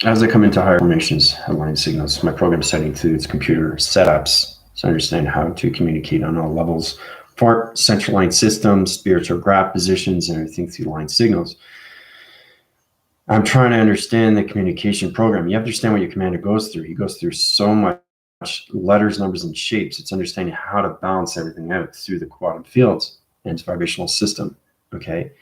As I come into higher formations, aligned signals, my program setting includes computer setups to understand how to communicate on all levels for central line systems, spiritual graph positions, and everything through line signals. I'm trying to understand the communication program. You have to understand what your commander goes through. He goes through so much letters, numbers, and shapes. It's understanding how to balance everything out through the quantum fields and its vibrational system. Okay.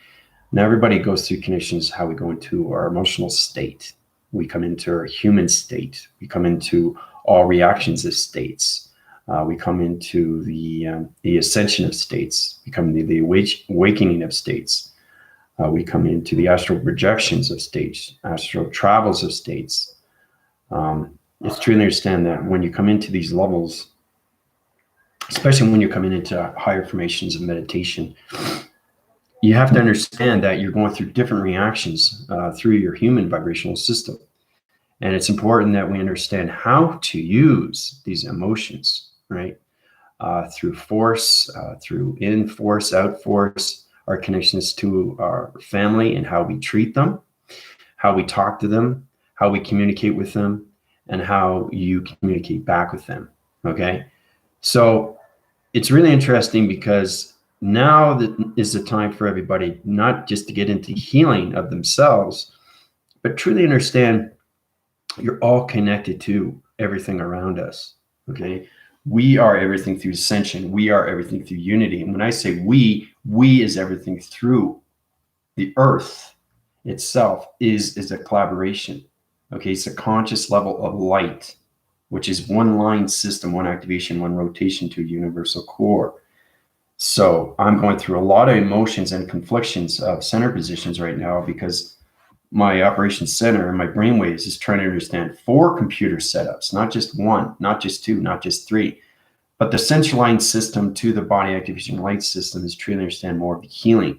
Now everybody goes through conditions, how we go into our emotional state. We come into our human state. We come into all reactions as states. We come into the ascension of states. We come into the awakening of states. We come into the astral projections of states, astral travels of states. It's true to understand that when you come into these levels, especially when you're coming into higher formations of meditation, you have to understand that you're going through different reactions through your human vibrational system. And it's important that we understand how to use these emotions, right? Through force, through in force, out force, our connections to our family and how we treat them, how we talk to them, how we communicate with them, and how you communicate back with them, okay? So it's really interesting because now that is the time for everybody, not just to get into healing of themselves, but truly understand you're all connected to everything around us, okay? We are everything through ascension. We are everything through unity. And when I say we is everything through the earth itself is a collaboration, okay? It's a conscious level of light, which is one line system, one activation, one rotation to a universal core. So I'm going through a lot of emotions and conflictions of center positions right now because my operations center and my brainwaves is trying to understand 4 computer setups, not just 1, not just 2, not just 3, but the central line system to the body activation light system is trying to understand more of the healing.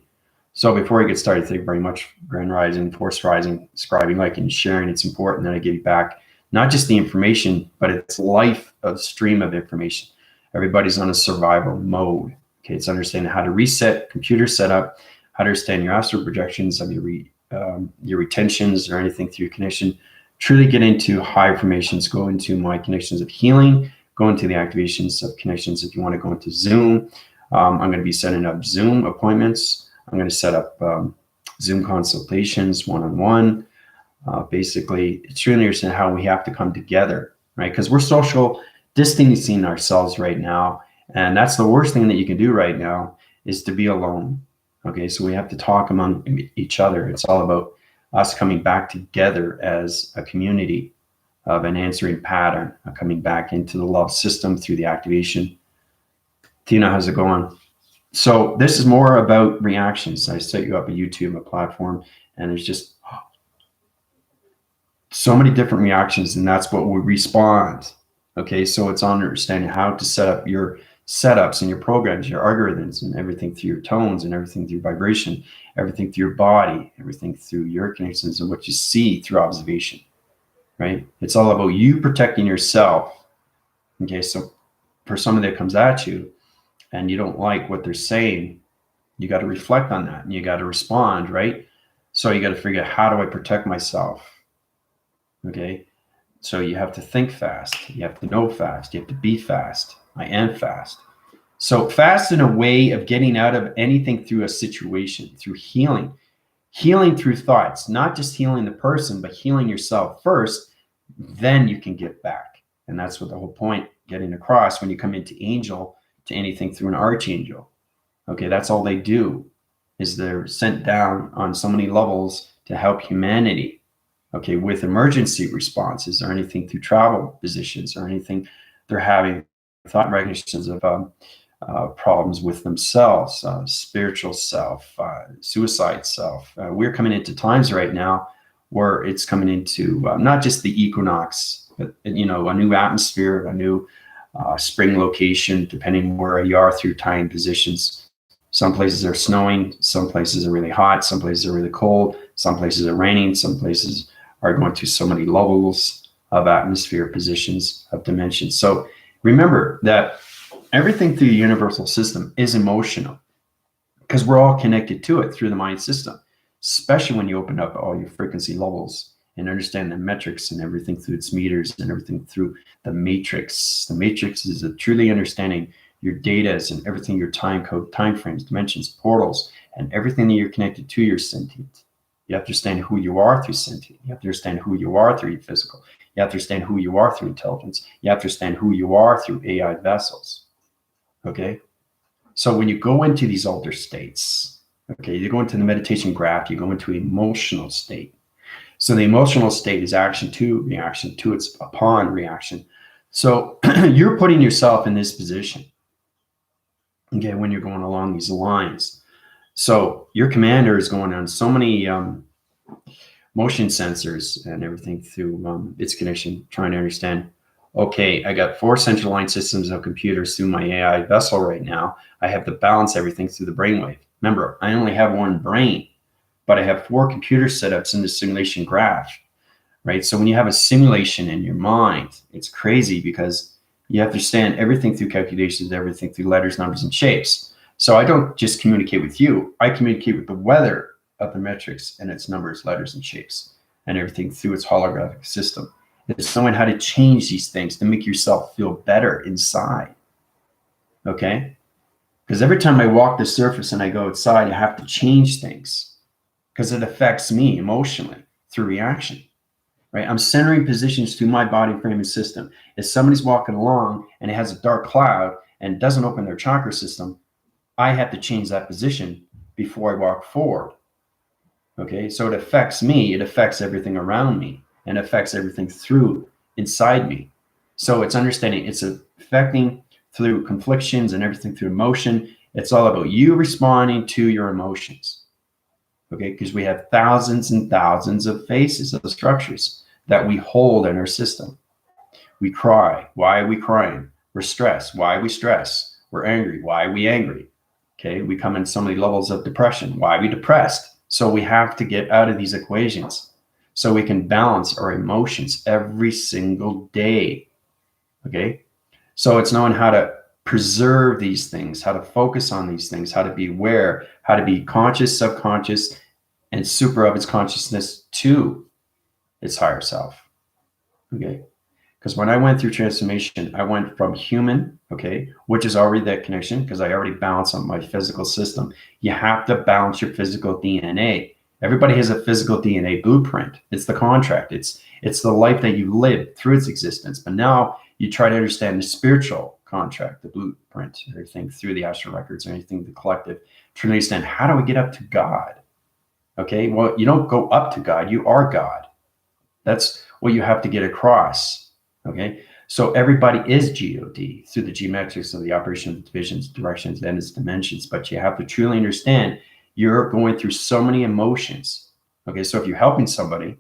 So before I get started, thank you very much, Grand Rising, Force Rising, subscribing, liking, and sharing. It's important that I give you back not just the information, but it's life of stream of information. Everybody's on a survival mode. Okay, it's understanding how to reset computer setup, how to understand your astral projections of your retentions or anything through your connection. Truly get into high formations, go into my connections of healing, go into the activations of connections. If you want to go into Zoom, I'm going to be setting up Zoom appointments. I'm going to set up Zoom consultations one-on-one. Basically, it's really understand how we have to come together, right? Because we're social distancing ourselves right now. And that's the worst thing that you can do right now is to be alone. Okay, so we have to talk among each other. It's all about us coming back together as a community of an answering pattern, coming back into the love system through the activation. Tina, how's it going? So this is more about reactions. I set you up a YouTube, a platform, and there's just so many different reactions, and that's what we respond. Okay, so it's on understanding how to set up your setups and your programs, your algorithms, and everything through your tones and everything through vibration, everything through your body, everything through your connections and what you see through observation, right? It's all about you protecting yourself. Okay, so for somebody that comes at you and you don't like what they're saying, you got to reflect on that and you got to respond, right? So you got to figure out, how do I protect myself? Okay, so you have to think fast, you have to know fast, you have to be fast. I am fast. So fast in a way of getting out of anything through a situation, through healing through thoughts, not just healing the person, but healing yourself first, then you can give back. And that's what the whole point getting across when you come into angel to anything through an archangel. Okay, that's all they do is they're sent down on so many levels to help humanity. Okay, with emergency responses or anything through travel positions or anything they're having thought recognitions of problems with themselves, spiritual self, suicide self. We're coming into times right now where it's coming into not just the equinox, but a new atmosphere, a new spring location, depending where you are through time positions. Some places are snowing, some places are really hot, some places are really cold, some places are raining, some places are going to so many levels of atmosphere, positions, of dimensions. So remember that everything through the universal system is emotional because we're all connected to it through the mind system, especially when you open up all your frequency levels and understand the metrics and everything through its meters and everything through the matrix. The matrix is a truly understanding your data and everything, your time code, time frames, dimensions, portals, and everything that you're connected to your sentient. You have to understand who you are through sentient. You have to understand who you are through your physical. You have to understand who you are through intelligence. You have to understand who you are through AI vessels. Okay? So when you go into these altered states, okay, you go into the meditation graph, you go into emotional state. So the emotional state is action to reaction to its upon reaction. So you're putting yourself in this position, okay, when you're going along these lines. So your commander is going on so many motion sensors and everything through its connection, trying to understand, okay, I got 4 central line systems of computers through my AI vessel right now. I have to balance everything through the brainwave. Remember, I only have one brain, but I have 4 computer setups in the simulation graph, right? So when you have a simulation in your mind, it's crazy because you have to understand everything through calculations, everything through letters, numbers, and shapes. So I don't just communicate with you. I communicate with the weather of the metrics and its numbers, letters, and shapes, and everything through its holographic system. It's knowing how to change these things to make yourself feel better inside, okay? Because every time I walk the surface and I go outside, I have to change things because it affects me emotionally through reaction, right? I'm centering positions through my body frame and system. If somebody's walking along and it has a dark cloud and doesn't open their chakra system, I have to change that position before I walk forward, okay? So it affects me, it affects everything around me, and affects everything through inside me. So it's understanding it's affecting through conflictions and everything through emotion. It's all about you responding to your emotions, okay? Because we have thousands and thousands of faces of structures that we hold in our system. We cry. Why are we crying? We're stressed. Why are we stressed? We're angry. Why are we angry? Okay, we come in so many levels of depression. Why are we depressed? So we have to get out of these equations so we can balance our emotions every single day, okay? So it's knowing how to preserve these things, how to focus on these things, how to be aware, how to be conscious, subconscious, and super of its consciousness to its higher self, okay? Because when I went through transformation, I went from human, okay, which is already that connection because I already balanced on my physical system. You have to balance your physical DNA. Everybody has a physical DNA blueprint. It's the contract. It's the life that you live through its existence. But now you try to understand the spiritual contract, the blueprint, everything through the astral records, anything, the collective, trying to understand how do we get up to God? Okay, well, you don't go up to God. You are God. That's what you have to get across. Okay, so everybody is God through the geometrics of the operation of divisions, directions, and its dimensions. But you have to truly understand you're going through so many emotions. Okay, so if you're helping somebody,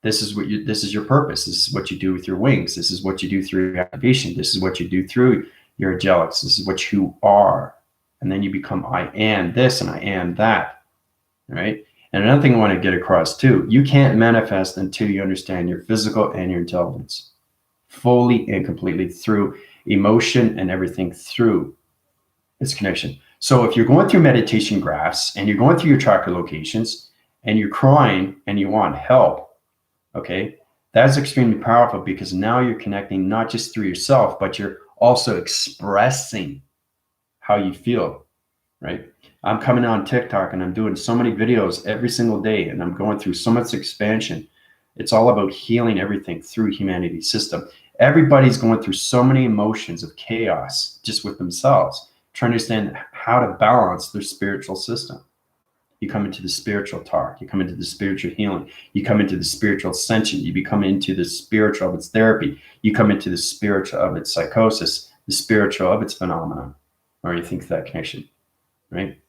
this is your purpose. This is what you do with your wings. This is what you do through your activation. This is what you do through your angelics. This is what you are. And then you become I am this and I am that. All right. And another thing I want to get across too, you can't manifest until you understand your physical and your intelligence fully and completely through emotion and everything through its connection. So if you're going through meditation graphs and you're going through your chakra locations and you're crying and you want help, okay, that's extremely powerful because now you're connecting not just through yourself, but you're also expressing how you feel, right? I'm coming on TikTok and I'm doing so many videos every single day and I'm going through so much expansion. It's all about healing everything through humanity's system. Everybody's going through so many emotions of chaos just with themselves, trying to understand how to balance their spiritual system. You come into the spiritual talk, you come into the spiritual healing, you come into the spiritual ascension, you become into the spiritual of its therapy, you come into the spiritual of its psychosis, the spiritual of its phenomenon, or you think that connection, right?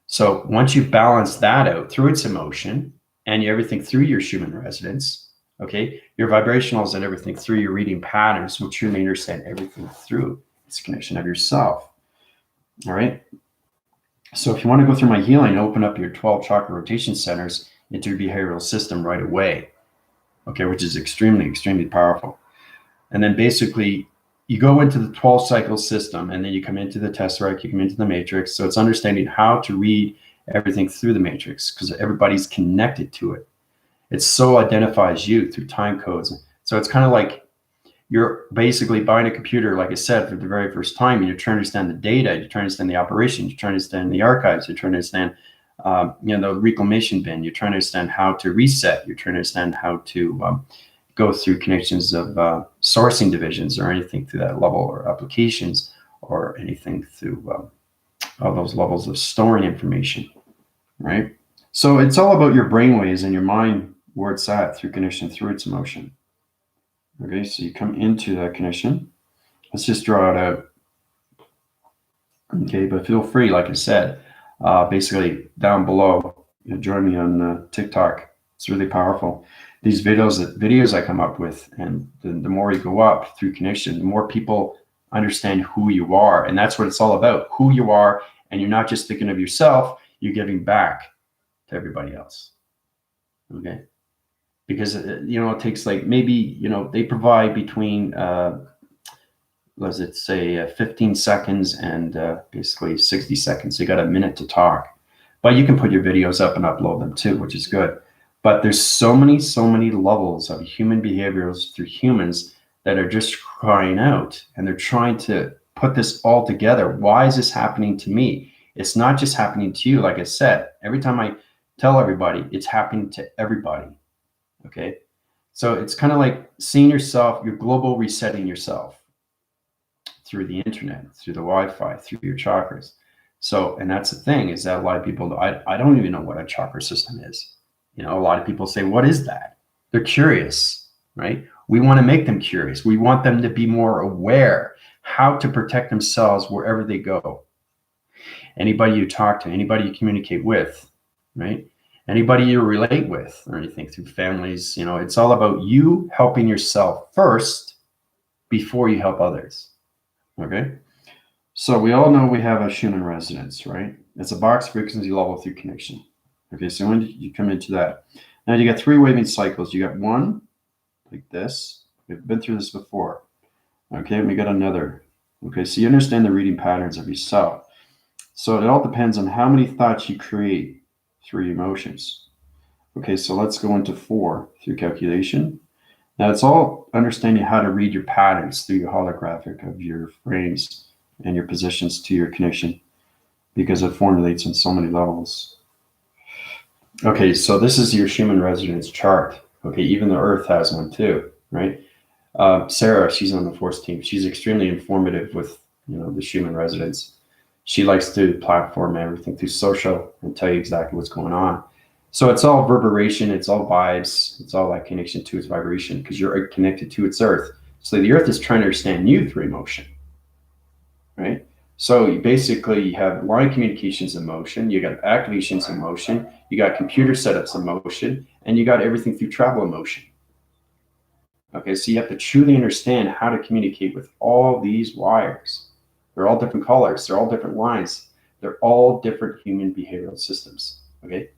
So once you balance that out through its emotion and everything through your Schumann resonance, okay, your vibrationals and everything through your reading patterns will truly understand everything through its connection of yourself. All right. So if you want to go through my healing, open up your 12 chakra rotation centers into your behavioral system right away, okay, which is extremely, extremely powerful. And then basically you go into the 12 cycle system and then you come into the tesseract, you come into the matrix. So it's understanding how to read everything through the matrix because everybody's connected to it. It so identifies you through time codes. So it's kind of like you're basically buying a computer, like I said, for the very first time, and you're trying to understand the data, you're trying to understand the operation, you're trying to understand the archives, you're trying to understand the reclamation bin, you're trying to understand how to reset, you're trying to understand how to go through connections of sourcing divisions or anything through that level, or applications, or anything through all those levels of storing information, right? So it's all about your brainwaves and your mind, where it's at through connection, through its emotion. Okay, so you come into that connection. Let's just draw it out. Okay, but feel free, like I said, basically down below, join me on TikTok. It's really powerful. These videos I come up with, and the more you go up through connection, the more people understand who you are. And that's what it's all about, who you are. And you're not just thinking of yourself, you're giving back to everybody else. Okay. Because, it takes like maybe, they provide between, let's say 15 seconds and basically 60 seconds. You got a minute to talk, but you can put your videos up and upload them too, which is good. But there's so many levels of human behaviors through humans that are just crying out, and they're trying to put this all together. Why is this happening to me? It's not just happening to you. Like I said, every time I tell everybody, it's happening to everybody. Okay. So it's kind of like seeing yourself, you're global resetting yourself through the internet, through the Wi-Fi, through your chakras. So, and that's the thing, is that a lot of people, I don't even know what a chakra system is. A lot of people say, what is that? They're curious, right? We want to make them curious. We want them to be more aware how to protect themselves wherever they go. Anybody you talk to, anybody you communicate with, right? Anybody you relate with or anything through families, it's all about you helping yourself first before you help others. Okay. So we all know we have a Schumann resonance, right? It's a box frequency level through connection. Okay. So when you come into that, now you got 3 waving cycles. You got one like this. We've been through this before. Okay. And we got another. Okay. So you understand the reading patterns of yourself. So it all depends on how many thoughts you create through emotions. Okay, so let's go into 4 through calculation. Now it's all understanding how to read your patterns through your holographic of your frames and your positions to your connection, because it formulates on so many levels. Okay, so this is your Schumann resonance chart. Okay, even the Earth has one too, right? Sarah, she's on the Force team. She's extremely informative with the Schumann resonance. She likes to platform everything through social and tell you exactly what's going on. So it's all reverberation, it's all vibes, it's all that connection to its vibration, because you're connected to its Earth. So the Earth is trying to understand you through emotion, right? So you basically have line communications in motion, you got activations in motion, you got computer setups in motion, and you got everything through travel in motion. Okay, so you have to truly understand how to communicate with all these wires. They're all different colors. They're all different lines. They're all different human behavioral systems. Okay.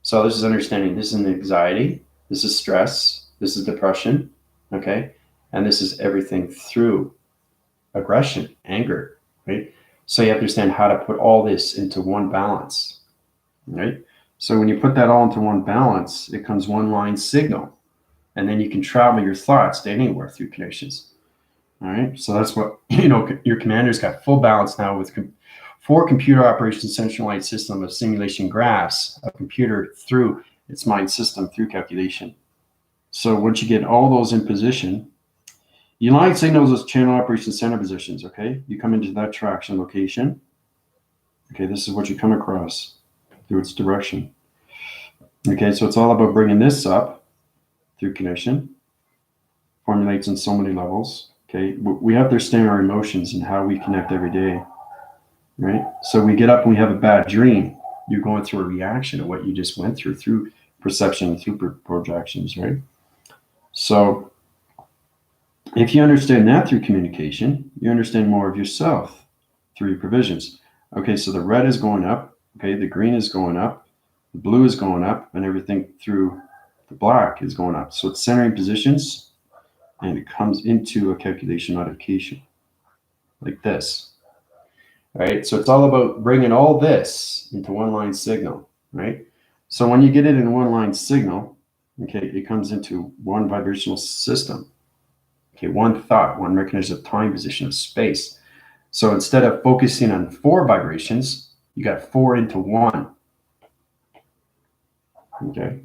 So this is understanding. This is anxiety. This is stress. This is depression. Okay. And this is everything through aggression, anger. Right. So you have to understand how to put all this into one balance. Right. So when you put that all into one balance, it comes one line signal. And then you can travel your thoughts to anywhere through connections. All right, so that's what, your commander's got full balance now with 4 computer operations centralized system of simulation graphs, a computer through its mind system through calculation. So once you get all those in position, you line signals as channel operation center positions, okay? You come into that traction location. Okay, this is what you come across through its direction. Okay, so it's all about bringing this up through connection, formulates on so many levels. Okay, we have to understand our emotions and how we connect every day, right? So we get up and we have a bad dream. You're going through a reaction of what you just went through perception, through projections, right? So if you understand that through communication, you understand more of yourself through your provisions. Okay, so the red is going up. Okay, the green is going up. The blue is going up, and everything through the black is going up. So it's centering positions. And it comes into a calculation modification like this, right? So it's all about bringing all this into one line signal, right? So when you get it in one line signal, Okay, it comes into one vibrational system. Okay, one thought, one recognition of time, position of space. So instead of focusing on 4 vibrations, you got 4 into 1. Okay.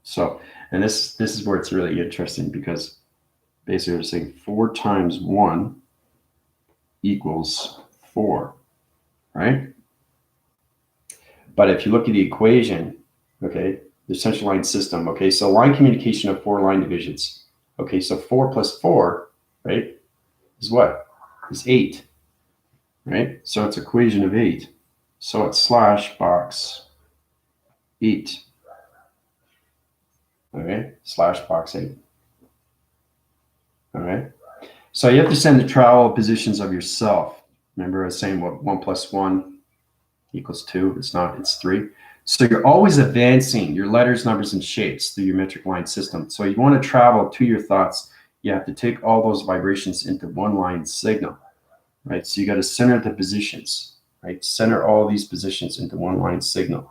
So, and this is where it's really interesting, because basically we're saying 4 times 1 equals 4, right? But if you look at the equation, okay, the central line system, okay, so line communication of 4 line divisions. Okay, so 4 plus 4, right, is what? Is 8, right? So it's equation of 8. So it's slash box 8. Okay, slash box 8. All right. So you have to send the travel positions of yourself. Remember I was saying what 1 plus 1 equals 2. It's not, it's 3. So you're always advancing your letters, numbers, and shapes through your metric line system. So you want to travel to your thoughts, you have to take all those vibrations into one line signal, right? So you got to center the positions, right? Center all these positions into one line signal.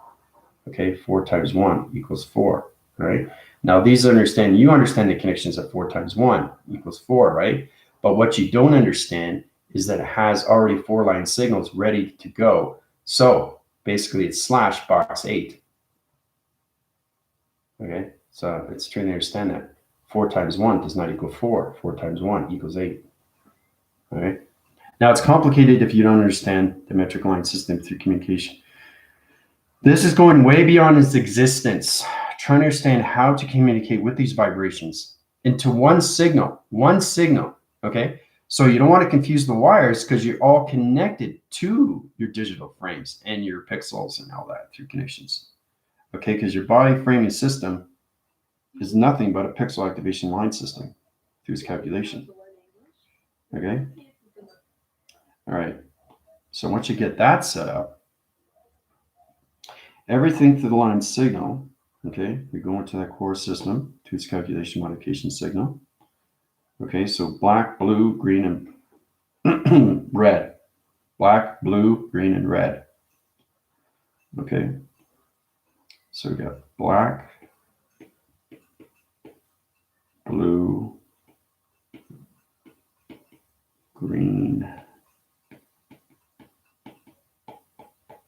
Okay, 4 times 1 equals 4, right? Now these you understand the connections of 4 times 1 equals 4, right? But what you don't understand is that it has already 4 line signals ready to go. So basically it's slash box 8. Okay, so it's trying to understand that 4 times 1 does not equal 4. 4 times 1 equals 8. All right. Now it's complicated if you don't understand the metric line system through communication. This is going way beyond its existence. Trying to understand how to communicate with these vibrations into one signal, okay? So you don't want to confuse the wires, because you're all connected to your digital frames and your pixels and all that through connections, okay? Because your body framing system is nothing but a pixel activation line system through its calculation, okay? All right, so once you get that set up, everything through the line signal, okay, we go into that core system to its calculation modification signal. Okay, so black, blue, green, and red. Black, blue, green, and red. Okay, so we got black, blue, green,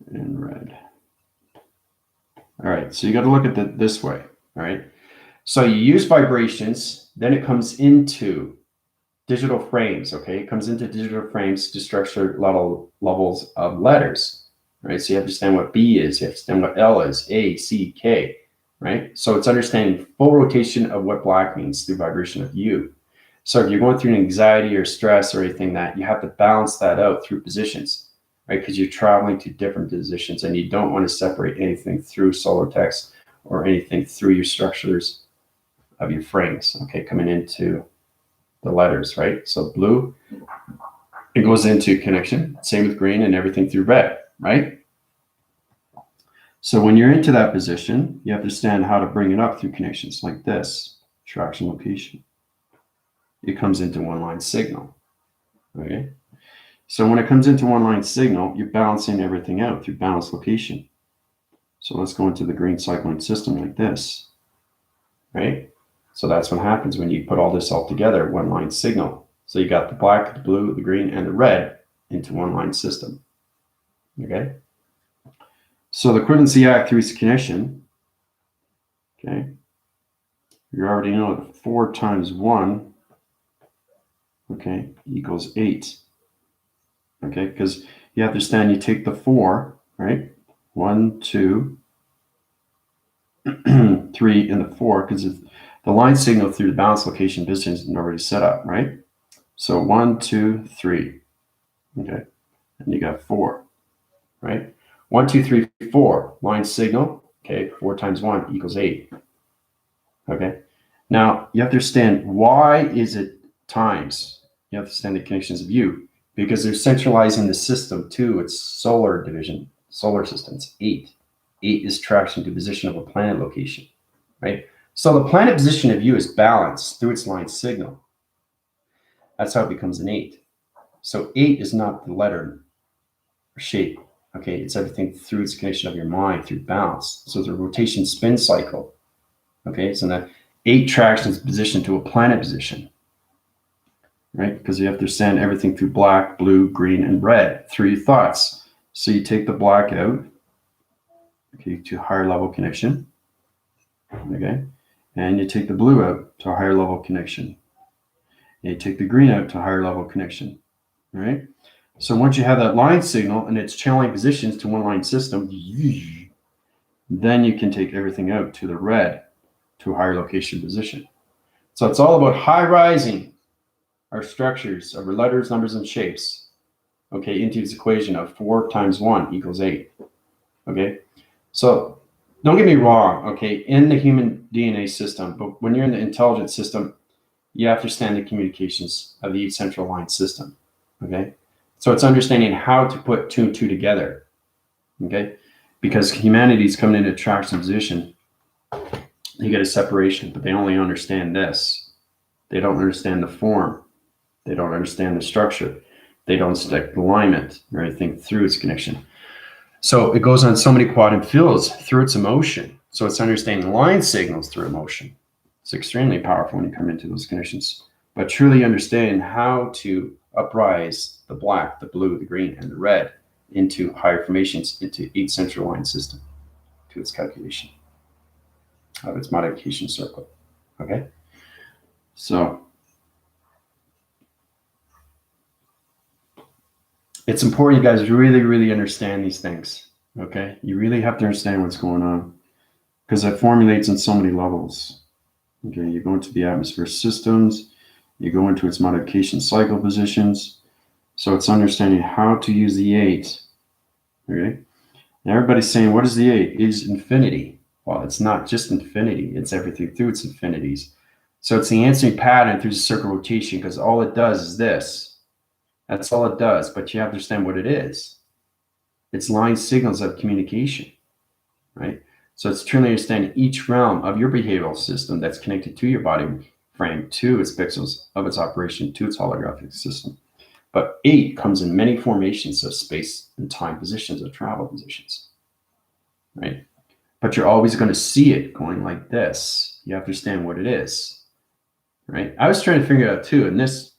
and red. All right, so you got to look at it this way. All right, so you use vibrations, then it comes into digital frames. Okay, it comes into digital frames to structure levels of letters. Right, so you understand what B is, you understand what L is, A, C, K. Right, so it's understanding full rotation of what black means through vibration of U. So if you're going through an anxiety or stress or anything, that you have to balance that out through positions, right? Because you're traveling to different positions, and you don't want to separate anything through solar text or anything through your structures of your frames, okay, coming into the letters, right? So blue, it goes into connection, same with green, and everything through red, right? So when you're into that position, you have to understand how to bring it up through connections like this, traction location. It comes into one line signal, okay? So when it comes into one line signal, you're balancing everything out through balance location. So let's go into the green cycling system like this, right? So that's what happens when you put all this all together, one line signal. So you got the black, the blue, the green, and the red into one line system, okay? So the equivalency act through its connection, okay? You already know that 4 times 1, okay, equals 8, okay? Because you have to understand, you take the 4, right? 1, 2, 3, and the 4, because the line signal through the balance location distance is already set up, right? So 1, 2, 3, okay? And you got 4, right? 1, 2, 3, 4, line signal, okay? 4 times 1 equals 8, okay? Now, you have to understand, why is it times? You have to understand the connections of U, because they're centralizing the system to its solar division, solar systems, 8. 8 is traction to position of a planet location, right? So the planet position of U is balanced through its line signal. That's how it becomes an 8. So 8 is not the letter or shape, okay? It's everything through its connection of your mind, through balance. So the rotation spin cycle, Okay, so the 8 traction is positioned to a planet position, right? Because you have to understand everything through black, blue, green, and red through your thoughts. So you take the black out, okay, to higher level connection, okay, and you take the blue out to a higher level connection. And you take the green out to a higher level connection, all right? So once you have that line signal and it's channeling positions to one line system, then you can take everything out to the red to a higher location position. So it's all about high rising our structures of our letters, numbers, and shapes, okay, into this equation of 4 times 1 equals 8, okay? So don't get me wrong, okay, in the human DNA system, but when you're in the intelligence system, you have to understand the communications of the central line system, okay? So it's understanding how to put 2 and 2 together, okay? Because humanity's coming into traction position, you get a separation, but they only understand this. They don't understand the form. They don't understand the structure. They don't stick alignment or anything through its connection. So it goes on so many quantum fields through its emotion. So it's understanding line signals through emotion. It's extremely powerful when you come into those connections. But truly understanding how to uprise the black, the blue, the green, and the red into higher formations, into 8 central line system to its calculation of its modification circle. Okay? So it's important you guys really, really understand these things. Okay? You really have to understand what's going on because it formulates on so many levels. Okay, you go into the atmosphere systems, you go into its modification cycle positions. So it's understanding how to use the 8. Okay? And everybody's saying, what is the 8? It is infinity. Well, it's not just infinity, it's everything through its infinities. So it's the answering pattern through the circle rotation because all it does is this. That's all it does, but you have to understand what it is. It's line signals of communication, right? So it's truly understanding each realm of your behavioral system that's connected to your body frame, to its pixels of its operation, to its holographic system. But 8 comes in many formations of space and time positions, of travel positions, right? But you're always going to see it going like this. You have to understand what it is, right? I was trying to figure it out too. And this,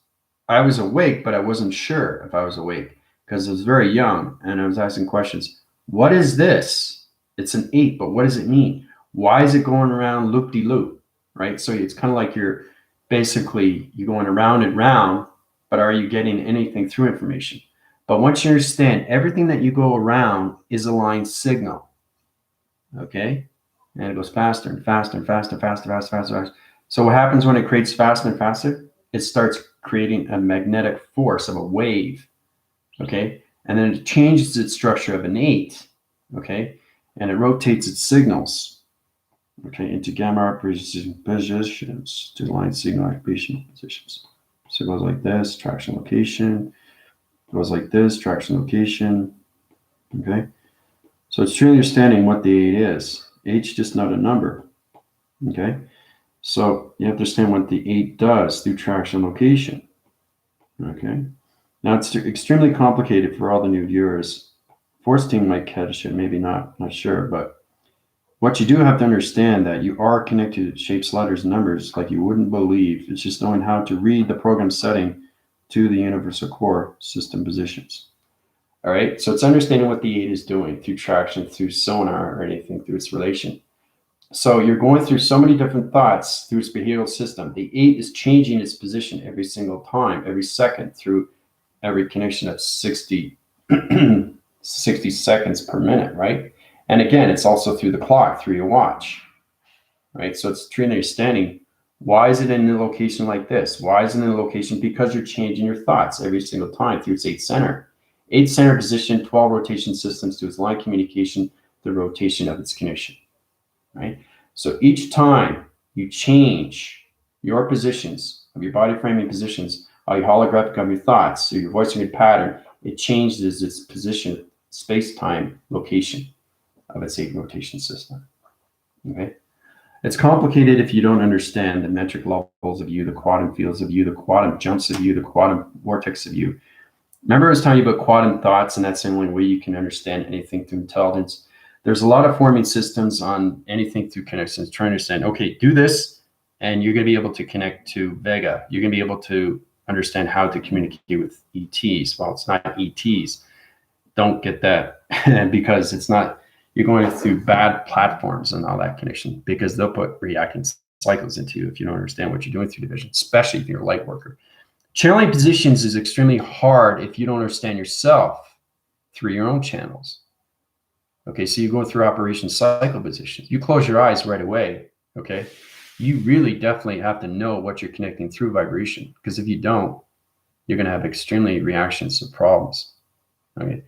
I was awake, but I wasn't sure if I was awake because I was very young and I was asking questions. What is this? It's an 8, but what does it mean? Why is it going around loop-de-loop, right? So it's kind of like you're going around and round, but are you getting anything through information? But once you understand everything that you go around is a line signal, okay? And it goes faster and faster and faster, faster, faster, faster, faster. So what happens when it creates faster and faster? It starts creating a magnetic force of a wave, okay? And then it changes its structure of an 8, okay? And it rotates its signals, okay, into gamma operation positions to line signal activation positions. So it goes like this, traction location. It goes like this, traction location, okay? So it's truly understanding what the 8 is. 8's just not a number, okay? So you have to understand what the 8 does through traction location, okay? Now it's extremely complicated for all the new viewers. Force team might catch it, maybe not sure, but what you do have to understand that you are connected to shapes, letters, and numbers like you wouldn't believe. It's just knowing how to read the program setting to the universal core system positions. All right, so it's understanding what the 8 is doing through traction, through sonar, or anything through its relation. So you're going through so many different thoughts through its behavioral system. The 8 is changing its position every single time, every second, through every connection of 60 seconds per minute, right? And again, it's also through the clock, through your watch, right? So it's truly understanding, why is it in a location like this? Why is it in a location? Because you're changing your thoughts every single time through its 8 center. 8 center position, 12 rotation systems to its line communication, the rotation of its connection, right? So each time you change your positions of your body framing positions, how you holographic of your thoughts, so your voicing your pattern, it changes its position, space-time location of its 8 rotation system, okay? It's complicated if you don't understand the metric levels of you, the quantum fields of you, the quantum jumps of you, the quantum vortex of you. Remember I was telling you about quantum thoughts, and that's the only way you can understand anything through intelligence. there's a lot of forming systems on anything through connections, trying to understand, okay, do this, and you're going to be able to connect to Vega. You're going to be able to understand how to communicate with ETs. Well, it's not ETs. Don't get that because it's not, you're going through bad platforms and all that connection, because they'll put reacting cycles into you if you don't understand what you're doing through division, especially if you're a light worker. Channeling positions is extremely hard if you don't understand yourself through your own channels. Okay, so you go through operation cycle positions. You close your eyes right away, okay? You really definitely have to know what you're connecting through vibration, because if you don't, you're going to have extremely reactions to problems. Okay,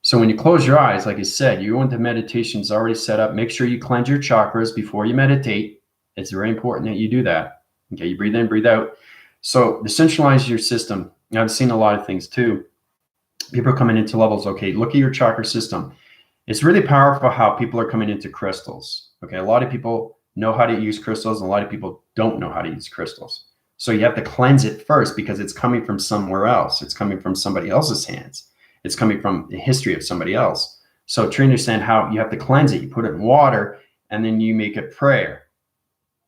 so when you close your eyes, like I said, you go into meditations already set up. Make sure you cleanse your chakras before you meditate. It's very important that you do that. Okay, you breathe in, breathe out. So decentralize your system. I've seen a lot of things too. People are coming into levels. Okay, look at your chakra system. It's really powerful how people are coming into crystals. Okay, a lot of people know how to use crystals, and a lot of people don't know how to use crystals. So you have to cleanse it first, because it's coming from somewhere else. It's coming from somebody else's hands. It's coming from the history of somebody else. So to understand how you have to cleanse it, you put it in water, and then you make a prayer,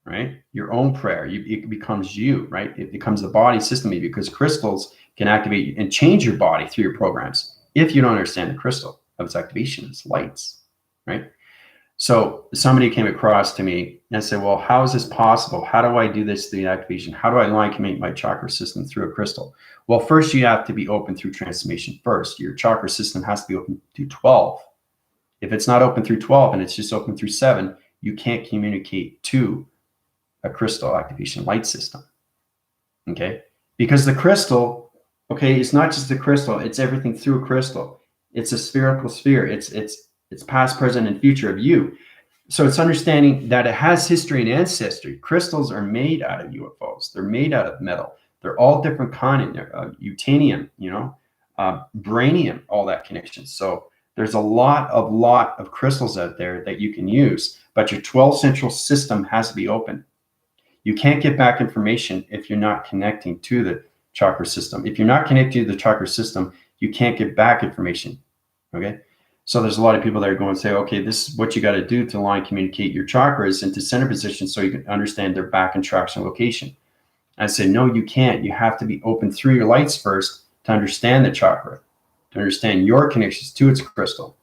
right? Your own prayer. It becomes you, right? It becomes the body system, because crystals can activate and change your body through your programs if you don't understand the crystal of its activation, its lights, right? So somebody came across to me and said, well, how is this possible? How do I do this through the activation? How do I align my chakra system through a crystal? Well, first you have to be open through transformation first. Your chakra system has to be open through 12. If it's not open through 12 and it's just open through 7, you can't communicate to a crystal activation light system, okay? Because the crystal, okay, it's not just the crystal, it's everything through a crystal. It's a spherical sphere. It's past, present, and future of you. So it's understanding that it has history and ancestry. Crystals are made out of UFOs. They're made out of metal. They're all different kind in there. Utanium, branium, all that connection. So there's a lot of crystals out there that you can use, but your 12 central system has to be open. You can't get back information if you're not connecting to the chakra system. If you're not connected to the chakra system, you can't get back information, okay? So there's a lot of people that are going to say, okay, this is what you got to do to align, communicate your chakras into center position so you can understand their back and traction location. I say, no, you can't. You have to be open through your lights first to understand the chakra, to understand your connections to its crystal,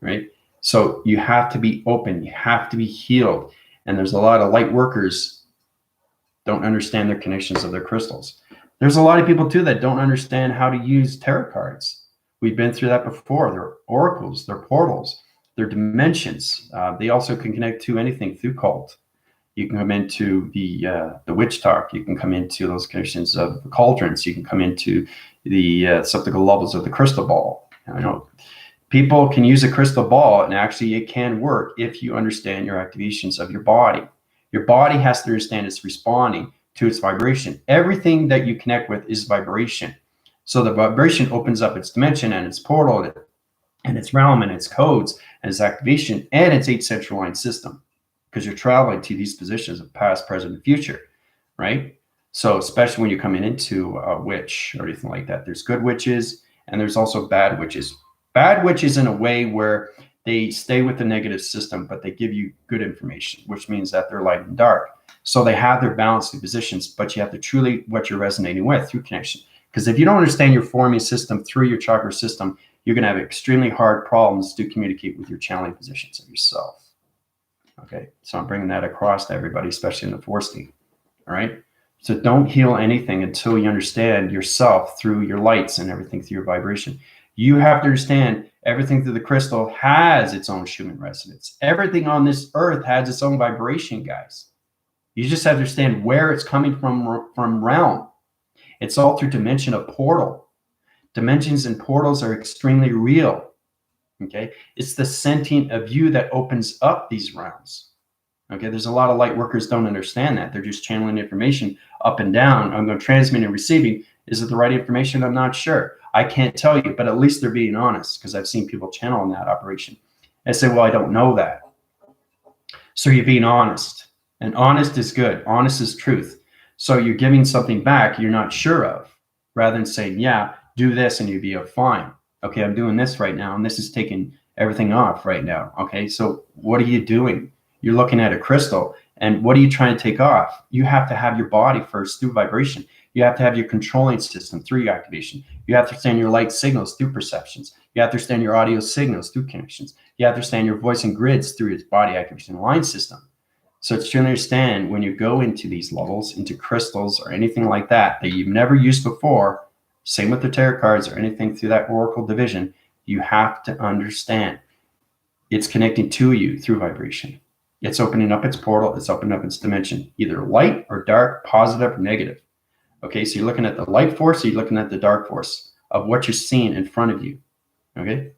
right? So you have to be open. You have to be healed. And there's a lot of light workers don't understand their connections of their crystals. There's a lot of people too that don't understand how to use tarot cards. We've been through that before. They're oracles, they're portals, they're dimensions. They also can connect to anything through cult. You can come into the witch talk. You can come into those connections of the cauldrons. You can come into the subthical levels of the crystal ball. I know people can use a crystal ball, and actually it can work if you understand your activations of your body. Your body has to understand it's responding to its vibration. Everything that you connect with is vibration. So the vibration opens up its dimension and its portal and its realm and its codes and its activation and its 8 central line system, because you're traveling to these positions of past, present, and future, right? So especially when you're coming into a witch or anything like that, there's good witches and there's also bad witches. Bad witches in a way where they stay with the negative system, but they give you good information, which means that they're light and dark. So they have their balancing positions, but you have to truly what you're resonating with through connection. Because if you don't understand your forming system through your chakra system, you're going to have extremely hard problems to communicate with your channeling positions of yourself. Okay, so I'm bringing that across to everybody, especially in the 4th. All right, so don't heal anything until you understand yourself through your lights and everything through your vibration. You have to understand everything through the crystal has its own Schumann resonance. Everything on this earth has its own vibration, guys. You just have to understand where it's coming from realm. It's all through dimension of portal. Dimensions and portals are extremely real. Okay, it's the sentient of you that opens up these realms. Okay, there's a lot of light workers don't understand that. They're just channeling information up and down. I'm going to transmit and receiving. Is it the right information? I'm not sure. I can't tell you, but at least they're being honest, because I've seen people channel in that operation. I say, well, I don't know that. So you're being honest, and honest is good. Honest is truth. So you're giving something back you're not sure of, rather than saying, yeah, do this and you'll be fine. Okay, I'm doing this right now, and this is taking everything off right now. Okay, so what are you doing? You're looking at a crystal, and what are you trying to take off? You have to have your body first through vibration. You have to have your controlling system through your activation. You have to understand your light signals through perceptions. You have to understand your audio signals through connections. You have to understand your voice and grids through its body activation line system. So it's to understand when you go into these levels, into crystals or anything like that you've never used before, same with the tarot cards or anything through that oracle division, you have to understand it's connecting to you through vibration. It's opening up its portal. It's opening up its dimension, either light or dark, positive or negative. Okay, so you're looking at the light force, or you're looking at the dark force of what you're seeing in front of you. Okay,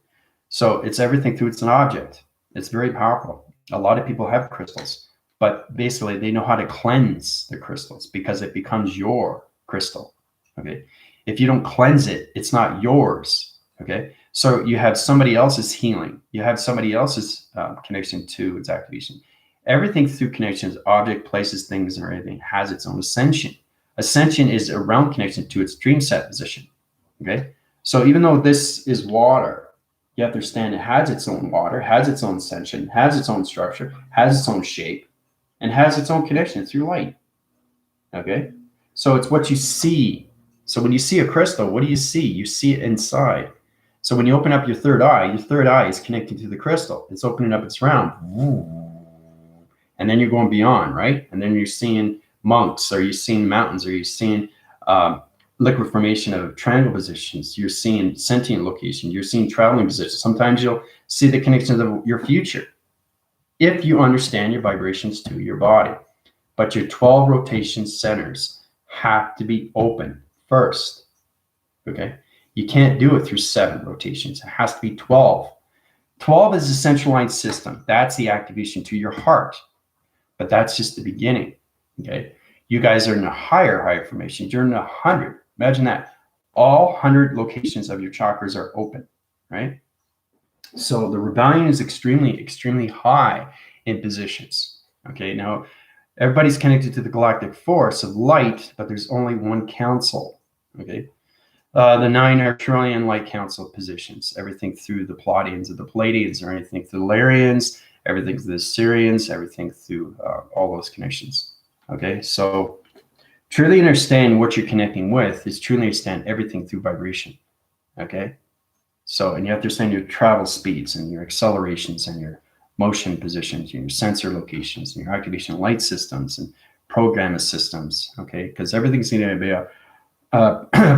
so it's everything through it's an object. It's very powerful. A lot of people have crystals, but basically they know how to cleanse the crystals because it becomes your crystal. Okay, if you don't cleanse it, it's not yours. Okay, so you have somebody else's healing. You have somebody else's connection to its activation. Everything through connections, object, places, things, or anything has its own ascension. Ascension is a realm connection to its dream set position. Okay, so even though this is water, you have to understand it has its own water, has its own ascension, has its own structure, has its own shape, and has its own connection through light. Okay, so it's what you see. So when you see a crystal, what do you see? You see it inside. So when you open up your third eye is connecting to the crystal. It's opening up its round. And then you're going beyond, right? And then you're seeing monks, or you're seeing mountains, or you're seeing liquid formation of triangle positions. You're seeing sentient location. You're seeing traveling positions. Sometimes you'll see the connection of your future if you understand your vibrations to your body. But your 12 rotation centers have to be open first. Okay? You can't do it through 7 rotations. It has to be 12. 12 is a centralized system. That's the activation to your heart. But that's just the beginning. Okay? You guys are in a higher formation. You're in 100. Imagine that. All 100 locations of your chakras are open, right? So the rebellion is extremely, extremely high in positions. Okay, now everybody's connected to the galactic force of light, but there's only one council. Okay, the 9 Arcturian light council positions, everything through the Pleiadians or the Palladians, or anything through the Larians, everything through the Syrians, everything through all those connections. Okay, so truly understand what you're connecting with is truly understand everything through vibration. Okay, so, and you have to understand your travel speeds and your accelerations and your motion positions, and your sensor locations, and your activation light systems and program systems. Okay, because everything's going to be a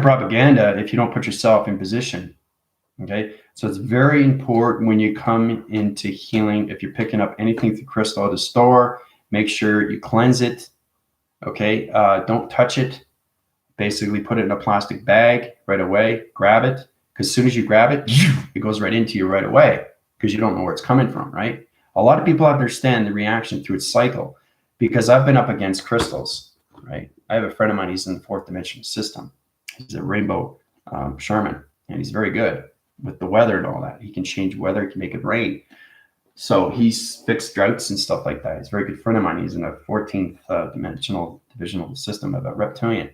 propaganda if you don't put yourself in position. Okay, so it's very important when you come into healing, if you're picking up anything through crystal at the store, make sure you cleanse it. Okay, don't touch it. Basically put it in a plastic bag right away, grab it, because as soon as you grab it, it goes right into you right away, because you don't know where it's coming from, right? A lot of people understand the reaction through its cycle, because I've been up against crystals, right? I have a friend of mine, he's in the 4th dimensional system. He's a rainbow shaman, and he's very good with the weather and all that. He can change weather, he can make it rain. So he's fixed droughts and stuff like that. He's a very good friend of mine. He's in a 14th divisional system of a reptilian.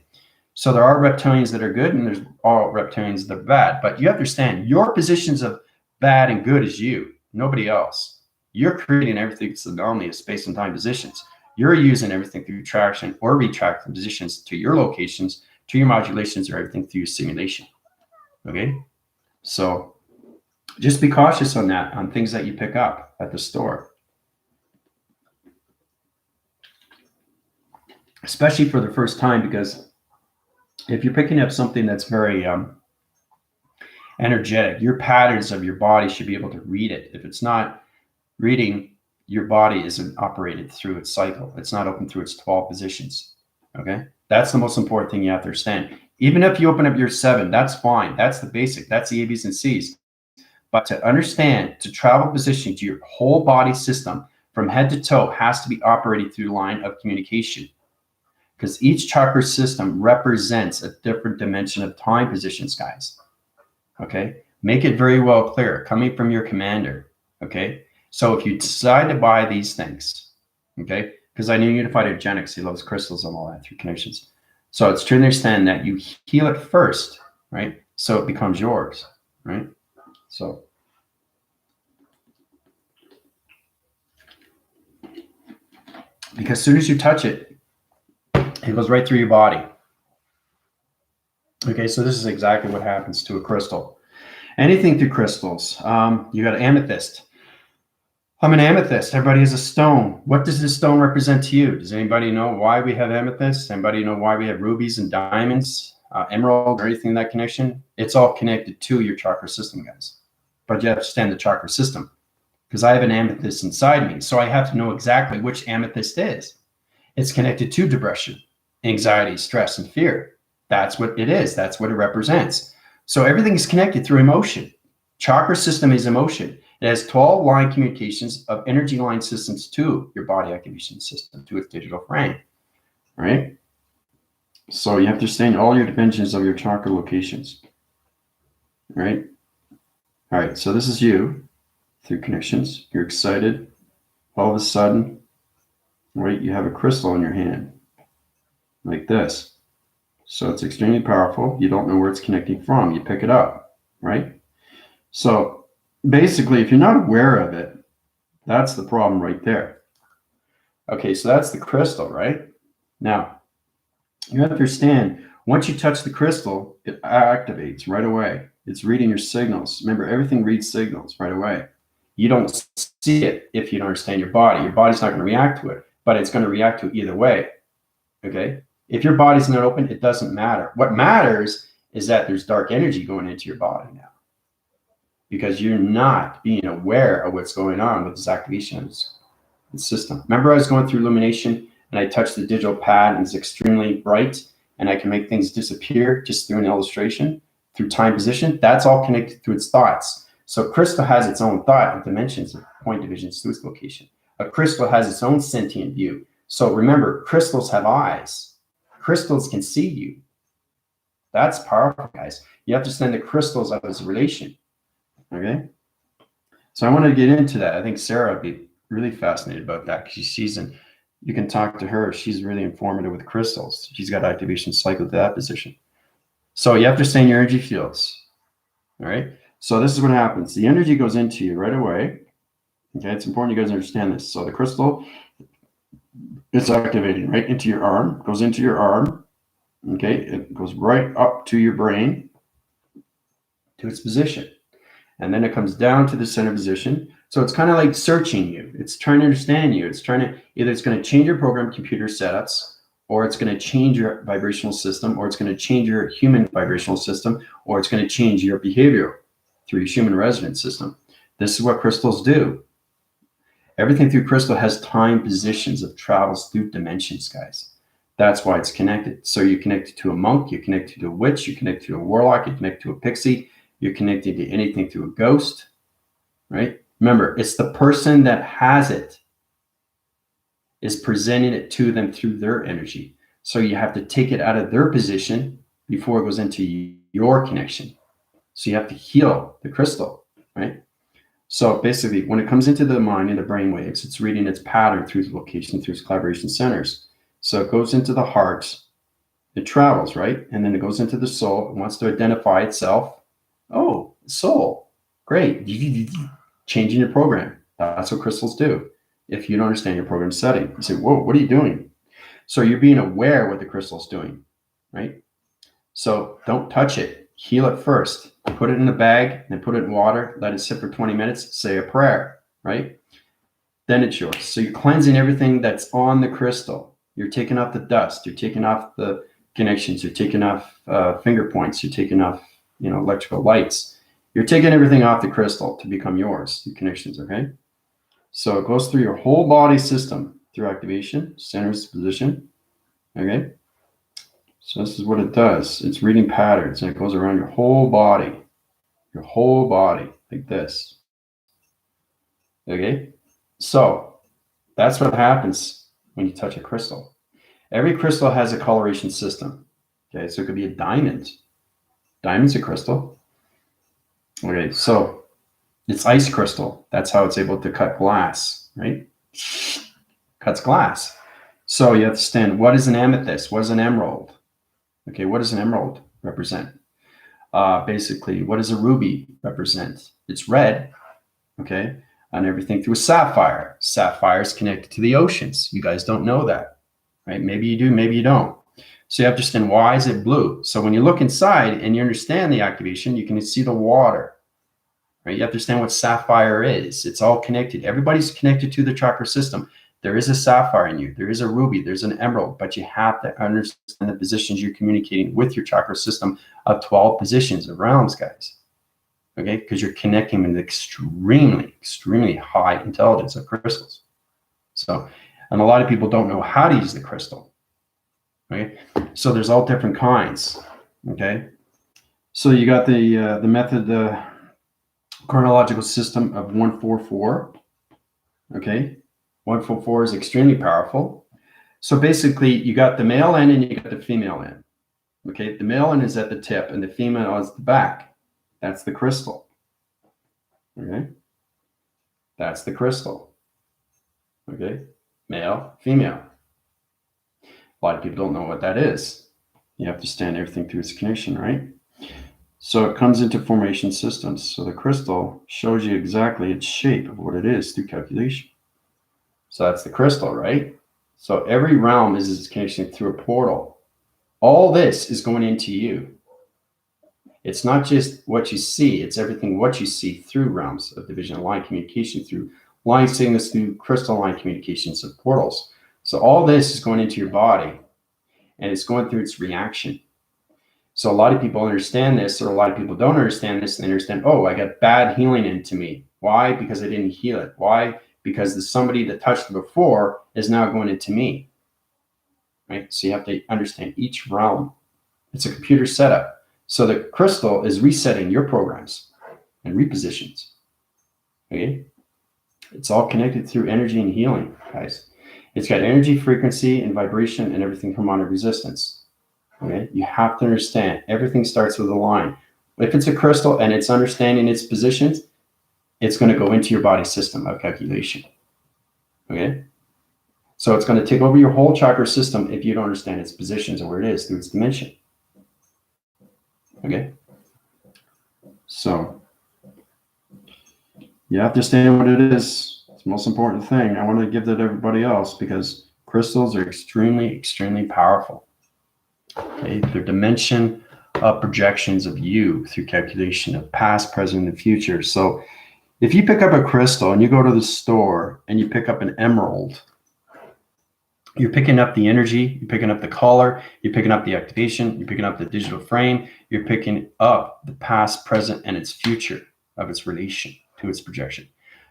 So there are reptilians that are good, and there's all reptilians that are bad. But you understand your positions of bad and good is you, nobody else. You're creating everything that's the anomaly of space and time positions. You're using everything through traction or retraction positions to your locations, to your modulations, or everything through your simulation. Okay? So just be cautious on that, on things that you pick up at the store. Especially for the first time, because if you're picking up something that's very energetic, your patterns of your body should be able to read it. If it's not reading, your body isn't operated through its cycle. It's not open through its 12 positions. Okay? That's the most important thing you have to understand. Even if you open up your 7, that's fine. That's the basic. That's the A, B's, and C's. But to understand, to travel position to your whole body system from head to toe has to be operated through the line of communication. Because each chakra system represents a different dimension of time positions, guys. Okay? Make it very well clear, coming from your commander. Okay? So if you decide to buy these things, okay, because I know Unified Energetics, he loves crystals and all that through connections. So it's to understand that you heal it first, right? So it becomes yours, right? So Because as soon as you touch it, it goes right through your body. Okay, so this is exactly what happens to a crystal. Anything through crystals. You got an amethyst. I'm an amethyst. Everybody has a stone. What does this stone represent to you? Does anybody know why we have amethysts? Anybody know why we have rubies and diamonds, emeralds, or anything in that connection? It's all connected to your chakra system, guys. But you have to understand the chakra system, because I have an amethyst inside me. So I have to know exactly which amethyst is. It's connected to depression, anxiety, stress, and fear. That's what it is. That's what it represents. So everything is connected through emotion. Chakra system is emotion. It has 12 line communications of energy line systems to your body activation system, to its digital frame, right? So you have to understand all your dimensions of your chakra locations, right? All right, so this is you through connections. You're excited. All of a sudden, right, you have a crystal in your hand, like this. So it's extremely powerful. You don't know where it's connecting from. You pick it up, right? So basically, if you're not aware of it, that's the problem right there. Okay, so that's the crystal, right? Now, you have to understand, once you touch the crystal, it activates right away. It's reading your signals. Remember, everything reads signals right away. You don't see it if you don't understand your body. Your body's not going to react to it, but it's going to react to it either way, okay? If your body's not open, it doesn't matter. What matters is that there's dark energy going into your body now, because you're not being aware of what's going on with this activation system. Remember, I was going through illumination and I touched the digital pad and it's extremely bright and I can make things disappear just through an illustration, through time position. That's all connected to its thoughts. So crystal has its own thought and dimensions of point divisions to its location. A crystal has its own sentient view. So remember, crystals have eyes. Crystals can see you. That's powerful, guys. You have to understand the crystals of its relation. Okay? So I want to get into that. I think Sarah would be really fascinated about that, because she's in, you can talk to her. She's really informative with crystals. She's got activation cycle to that position. So you have to stay in your energy fields. All right. So this is what happens. The energy goes into you right away. Okay. It's important you guys understand this. So the crystal is activating right into your arm, goes into your arm. Okay. It goes right up to your brain, to its position. And then it comes down to the center position. So it's kind of like searching you. It's trying to understand you. It's trying to, either it's going to change your program computer setups, or it's going to change your vibrational system, or it's going to change your human vibrational system, or it's going to change your behavior through your human resonance system. This is what crystals do. Everything through crystal has time positions of travels through dimensions, guys. That's why it's connected. So you're connected to a monk, you're connected to a witch, you're connected to a warlock, you're connected to a pixie, you're connected to anything through a ghost, right? Remember, it's the person that has it is presenting it to them through their energy. So you have to take it out of their position before it goes into your connection. So you have to heal the crystal, right? So basically, when it comes into the mind and the brain waves, it's reading its pattern through its location, through its collaboration centers. So it goes into the heart, it travels, right? And then it goes into the soul. It wants to identify itself. Oh, soul, great. Changing your program. That's what crystals do. If you don't understand your program setting, you say, whoa, what are you doing? So you're being aware what the crystal's doing, right? So don't touch it. Heal it first. Put it in a bag and put it in water. Let it sit for 20 minutes. Say a prayer, right? Then it's yours. So you're cleansing everything that's on the crystal. You're taking off the dust. You're taking off the connections. You're taking off finger points. You're taking off, electrical lights. You're taking everything off the crystal to become yours, the connections, okay? So it goes through your whole body system through activation, centers, position, okay? So this is what it does. It's reading patterns, and it goes around your whole body, like this, okay? So that's what happens when you touch a crystal. Every crystal has a coloration system, okay? So it could be a diamond. Diamond's a crystal. Okay, so it's ice crystal. That's how it's able to cut glass, right? Cuts glass. So you understand, what is an amethyst? What is an emerald? Okay, what does an emerald represent? Basically, what does a ruby represent? It's red, okay? on everything through a sapphire. Sapphire is connected to the oceans. You guys don't know that, right? Maybe you do, maybe you don't. So you have to understand, why is it blue? So when you look inside and you understand the activation, you can see the water, right? You have to understand what sapphire is. It's all connected. Everybody's connected to the chakra system. There is a sapphire in you. There is a ruby. There's an emerald. But you have to understand the positions you're communicating with your chakra system of 12 positions of realms, guys. Okay? Because you're connecting with extremely, extremely high intelligence of crystals. So, and a lot of people don't know how to use the crystal. Okay? So there's all different kinds. Okay? So you got the method, chronological system of 144. Okay? 144 is extremely powerful. So basically, you got the male end and you got the female end. Okay, the male end is at the tip and the female is the back. That's the crystal. Okay, that's the crystal. Okay, male, female. A lot of people don't know what that is. You have to stand everything through its connection, right? So it comes into formation systems. So the crystal shows you exactly its shape of what it is through calculation. So that's the crystal, right? So every realm is its connection through a portal. All this is going into you. It's not just what you see, it's everything what you see through realms of division, line communication, through line signals, through crystal line communications of portals. So all this is going into your body and it's going through its reaction. So a lot of people understand this, or a lot of people don't understand this, and they understand, oh, I got bad healing into me. Why? Because I didn't heal it. Why? Because somebody that touched it before is now going into me. Right? So you have to understand each realm. It's a computer setup. So the crystal is resetting your programs and repositions. Okay? It's all connected through energy and healing, guys. It's got energy, frequency, and vibration, and everything from harmonic resistance. Okay? You have to understand everything starts with a line. If it's a crystal and it's understanding its positions, it's going to go into your body system of calculation. Okay? So it's going to take over your whole chakra system if you don't understand its positions and where it is through its dimension. Okay? So you have to understand what it is. It's the most important thing. I want to give that to everybody else because crystals are extremely, extremely powerful. Okay? They're dimension of projections of you through calculation of past, present, and future. So if you pick up a crystal and you go to the store and you pick up an emerald, you're picking up the energy, you're picking up the color, you're picking up the activation, you're picking up the digital frame, you're picking up the past, present, and its future of its relation to its projection.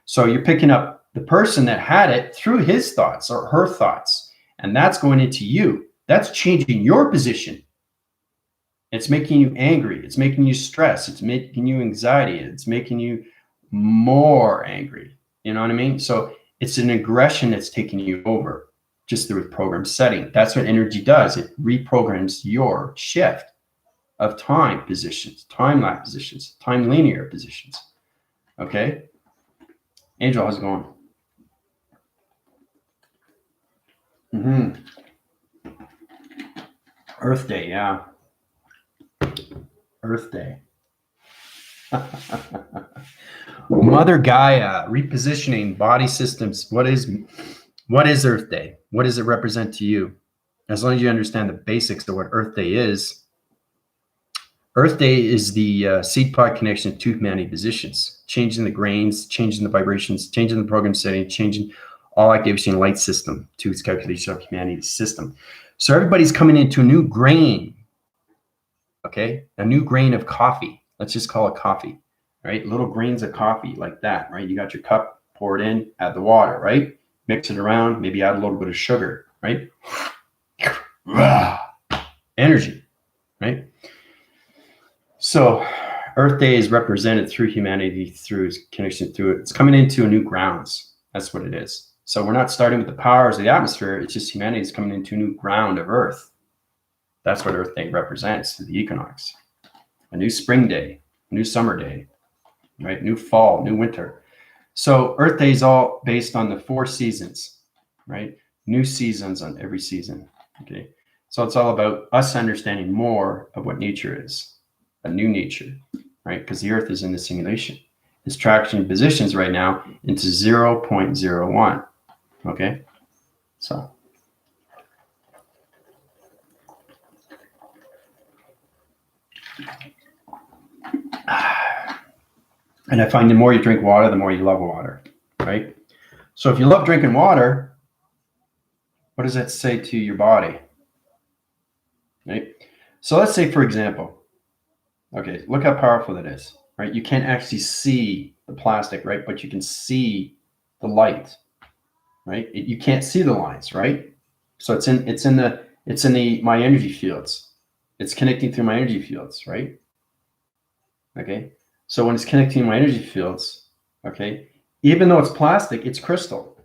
So you're picking up the person that had it through his thoughts or her thoughts, and that's going into you. That's changing your position. It's making you angry. It's making you stress. It's making you anxiety. It's making you more angry. You know what I mean? So it's an aggression that's taking you over just through a program setting. That's what energy does. It reprograms your shift of time positions, time lag positions, time linear positions. Okay? Angel, how's it going? Earth Day, yeah. Earth Day. Mother Gaia, repositioning body systems. What is Earth Day? What does it represent to you? As long as you understand the basics of what Earth Day is. Earth Day is the seed pod connection to humanity positions, changing the grains, changing the vibrations, changing the program setting, changing all activation light system to its calculation of humanity's system. So everybody's coming into a new grain, okay? A new grain of coffee. Let's just call it coffee, right? Little grains of coffee like that, right? You got your cup, pour it in, add the water, right? Mix it around, maybe add a little bit of sugar, right? Energy, right? So Earth Day is represented through humanity, through its connection to it. It's coming into a new grounds. That's what it is. So we're not starting with the powers of the atmosphere. It's just humanity is coming into a new ground of Earth. That's what Earth Day represents to the equinox. A new spring day, a new summer day, right? New fall, new winter. So Earth Day is all based on the 4 seasons, right? New seasons on every season, okay? So it's all about us understanding more of what nature is, a new nature, right? Because the Earth is in the simulation. its traction positions right now into 0.01. Okay, so. And I find the more you drink water, the more you love water, right? So if you love drinking water, what does that say to your body? Right? So let's say, for example, okay, look how powerful that is, right? You can't actually see the plastic, right? But you can see the light, right? You can't see the lines, right? So it's in my energy fields. It's connecting through my energy fields, right? Okay. So when it's connecting to my energy fields, okay, even though it's plastic, it's crystal.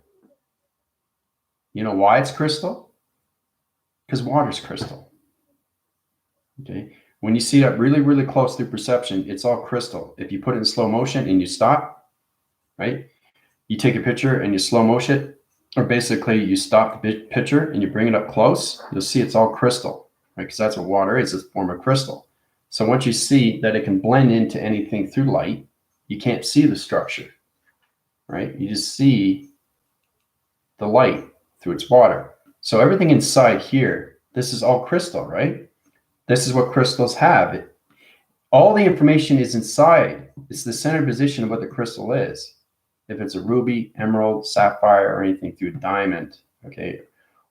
You know why it's crystal? Because water's crystal. Okay. When you see it really, really close through perception, it's all crystal. If you put it in slow motion and you stop, right? You take a picture and you slow motion it, or basically you stop the picture and you bring it up close, you'll see it's all crystal, right? Because that's what water is, it's a form of crystal. So once you see that it can blend into anything through light, you can't see the structure, right? You just see the light through its water. So everything inside here, this is all crystal, right? This is what crystals have. All the information is inside. It's the center position of what the crystal is. If it's a ruby, emerald, sapphire, or anything through diamond, okay,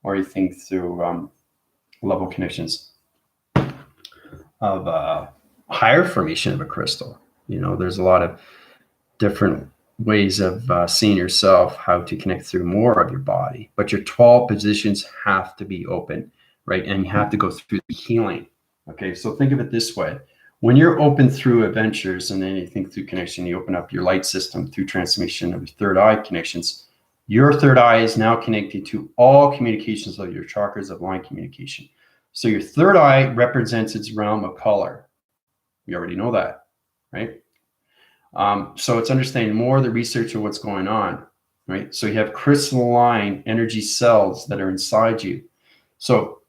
or anything through level connections of higher formation of a crystal. You know, there's a lot of different ways of seeing yourself, how to connect through more of your body, but your 12 positions have to be open, right? And you have to go through the healing. Okay, so think of it this way. When you're open through adventures and anything through connection, you open up your light system through transformation of your third eye connections. Your third eye is now connected to all communications of your chakras of line communication. So your third eye represents its realm of color. We already know that, right? So it's understanding more of the research of what's going on, right? So you have crystalline energy cells that are inside you. So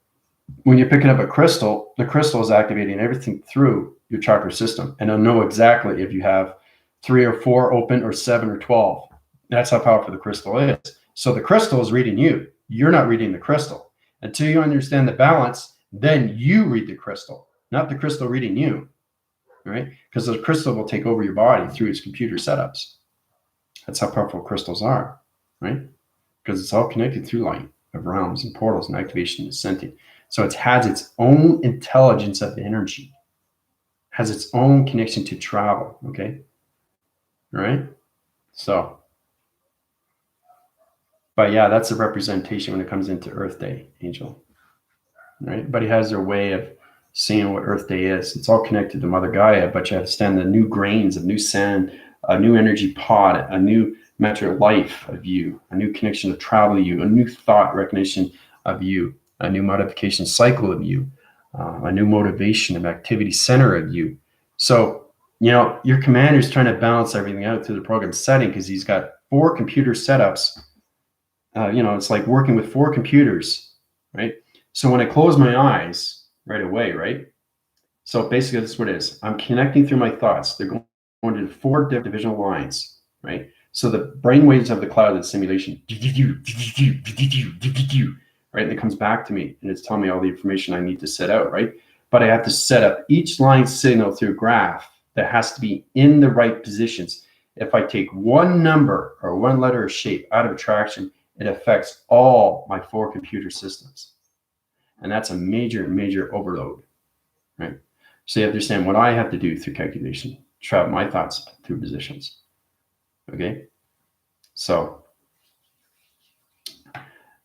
when you're picking up a crystal, the crystal is activating everything through your chakra system. And it'll know exactly if you have 3 or 4 open or 7 or 12. That's how powerful the crystal is. So the crystal is reading you. You're not reading the crystal. Until you understand the balance, then you read the crystal, not the crystal reading you, right? Because the crystal will take over your body through its computer setups. That's how powerful crystals are, right? Because it's all connected through light of realms and portals and activation and ascending. So it has its own intelligence of energy, has its own connection to travel, okay? All right? So, but yeah, that's a representation when it comes into Earth Day, Angel. Right? Everybody has their way of seeing what Earth Day is. It's all connected to Mother Gaia, but you have to stand the new grains of new sand, a new energy pod, a new measure of life of you, a new connection of travel of you, a new thought recognition of you, a new modification cycle of you, a new motivation of activity center of you. So, you know, your commander is trying to balance everything out through the program setting because he's got 4 computer setups. You know, it's like working with 4 computers, right? So when I close my eyes right away, right? So basically that's what it is. I'm connecting through my thoughts. They're going to 4 different divisional lines, right? So the brain waves of the cloud of the simulation, right? And it comes back to me and it's telling me all the information I need to set out, right? But I have to set up each line signal through a graph that has to be in the right positions. If I take one number or one letter or shape out of attraction, it affects all my 4 computer systems. And that's a major, major overload, right? So you understand what I have to do through calculation, travel my thoughts through positions. Okay, so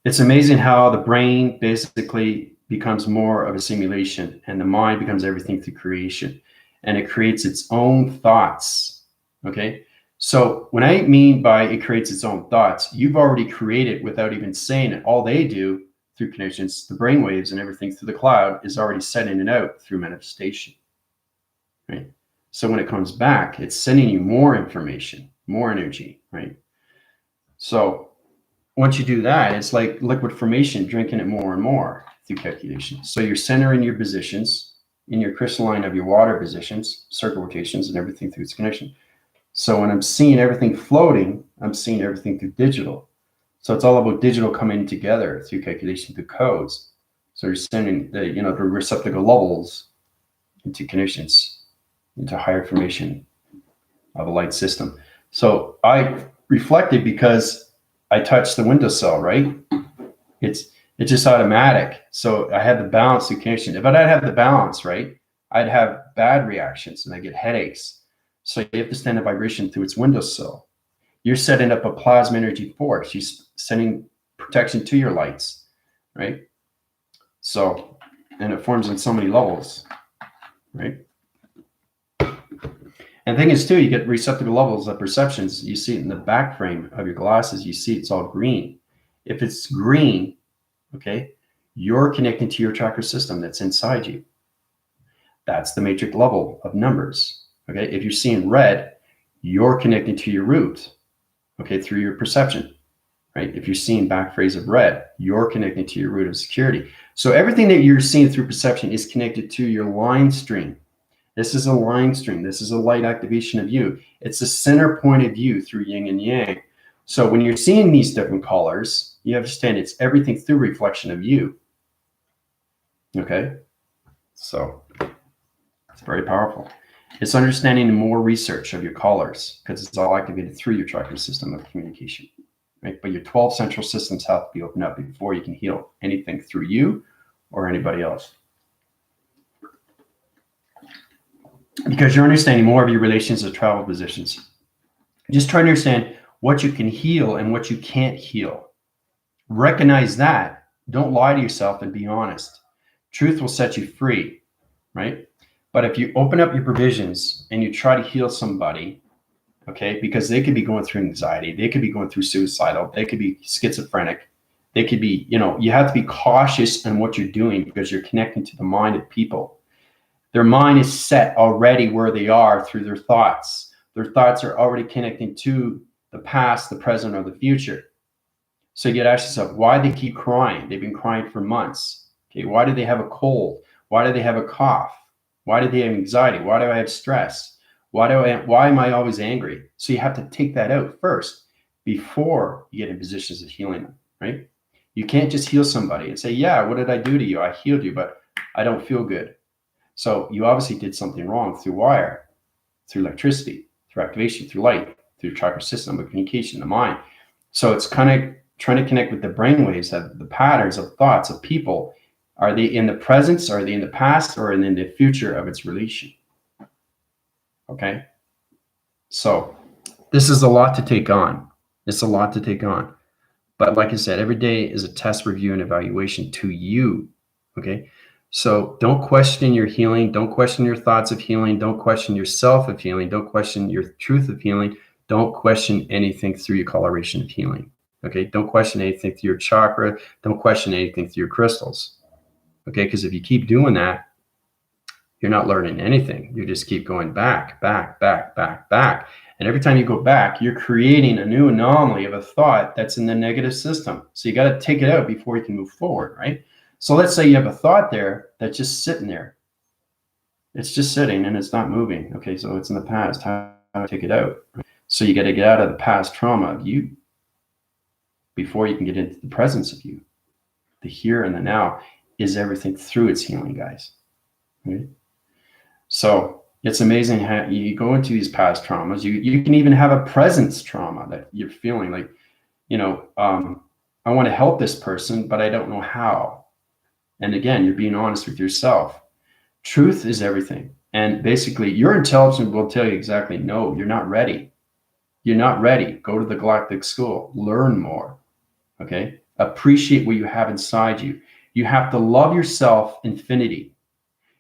it's amazing how the brain basically becomes more of a simulation and the mind becomes everything through creation, and it creates its own thoughts. Okay, so when I mean by it creates its own thoughts, you've already created without even saying it. All they do through connections, the brain waves and everything through the cloud is already sending it out through manifestation, right? So when it comes back, it's sending you more information, more energy, right? So once you do that, it's like liquid formation, drinking it more and more through calculation. So you're centering your positions in your crystalline of your water positions, circle rotations, and everything through its connection. So when I'm seeing everything floating, I'm seeing everything through digital. So it's all about digital coming together through calculation, through codes. So you're sending the, the receptacle levels into connections, into higher information of a light system. So I reflected because I touched the windowsill, right? It's just automatic. So I had the balance through connection. If I didn't have the balance, right, I'd have bad reactions and I get headaches. So you have to send a vibration through its windowsill. You're setting up a plasma energy force. You're sending protection to your lights, right? So, and it forms on so many levels, right? And the thing is too, you get receptacle levels of perceptions. You see it in the back frame of your glasses. You see it's all green. If it's green, okay, you're connecting to your chakra system that's inside you. That's the matrix level of numbers. Okay, if you're seeing red, you're connecting to your root, okay, through your perception, right? If you're seeing back phrase of red, you're connecting to your root of security. So everything that you're seeing through perception is connected to your line stream. This is a line stream. This is a light activation of you. It's the center point of view through yin and yang. So when you're seeing these different colors, you understand it's everything through reflection of you. Okay? So it's very powerful. It's understanding more research of your colors because it's all activated through your chakra system of communication. Right? But your 12 central systems have to be opened up before you can heal anything through you or anybody else. Because you're understanding more of your relations to travel positions. Just try to understand what you can heal and what you can't heal. Recognize that. Don't lie to yourself and be honest. Truth will set you free, right? But if you open up your provisions and you try to heal somebody, okay, because they could be going through anxiety, they could be going through suicidal, they could be schizophrenic, they could be, you have to be cautious in what you're doing because you're connecting to the mind of people. Their mind is set already where they are through their thoughts. Their thoughts are already connecting to the past, the present, or the future. So you get to ask yourself, why they keep crying? They've been crying for months. Okay, why do they have a cold? Why do they have a cough? Why do they have anxiety? Why do I have stress? Why am I always angry? So you have to take that out first before you get in positions of healing them, right? You can't just heal somebody and say, yeah, what did I do to you? I healed you, but I don't feel good. So you obviously did something wrong through wire, through electricity, through activation, through light, through the chakra system of communication, the mind. So it's kind of trying to connect with the brainwaves, that the patterns of thoughts of people. Are they in the presence? Are they in the past? Or in the future of its relation? Okay. So this is a lot to take on. It's a lot to take on. But like I said, every day is a test, review, and evaluation to you. Okay. So don't question your healing. Don't question your thoughts of healing. Don't question yourself of healing. Don't question your truth of healing. Don't question anything through your coloration of healing. Okay. Don't question anything through your chakra. Don't question anything through your crystals. Okay. Because if you keep doing that, you're not learning anything. You just keep going back, back, back, back, back. And every time you go back, you're creating a new anomaly of a thought that's in the negative system. So you got to take it out before you can move forward, right? So let's say you have a thought there that's just sitting there. It's just sitting and it's not moving. Okay, so it's in the past. How do I take it out? So you got to get out of the past trauma of you before you can get into the presence of you. The here and the now is everything through its healing, guys. Right? So it's amazing how you go into these past traumas. You can even have a presence trauma that you're feeling like, I want to help this person, but I don't know how. And again, you're being honest with yourself. Truth is everything. And basically, your intelligence will tell you exactly, no, you're not ready. You're not ready. Go to the galactic school. Learn more. Okay? Appreciate what you have inside you. You have to love yourself infinity.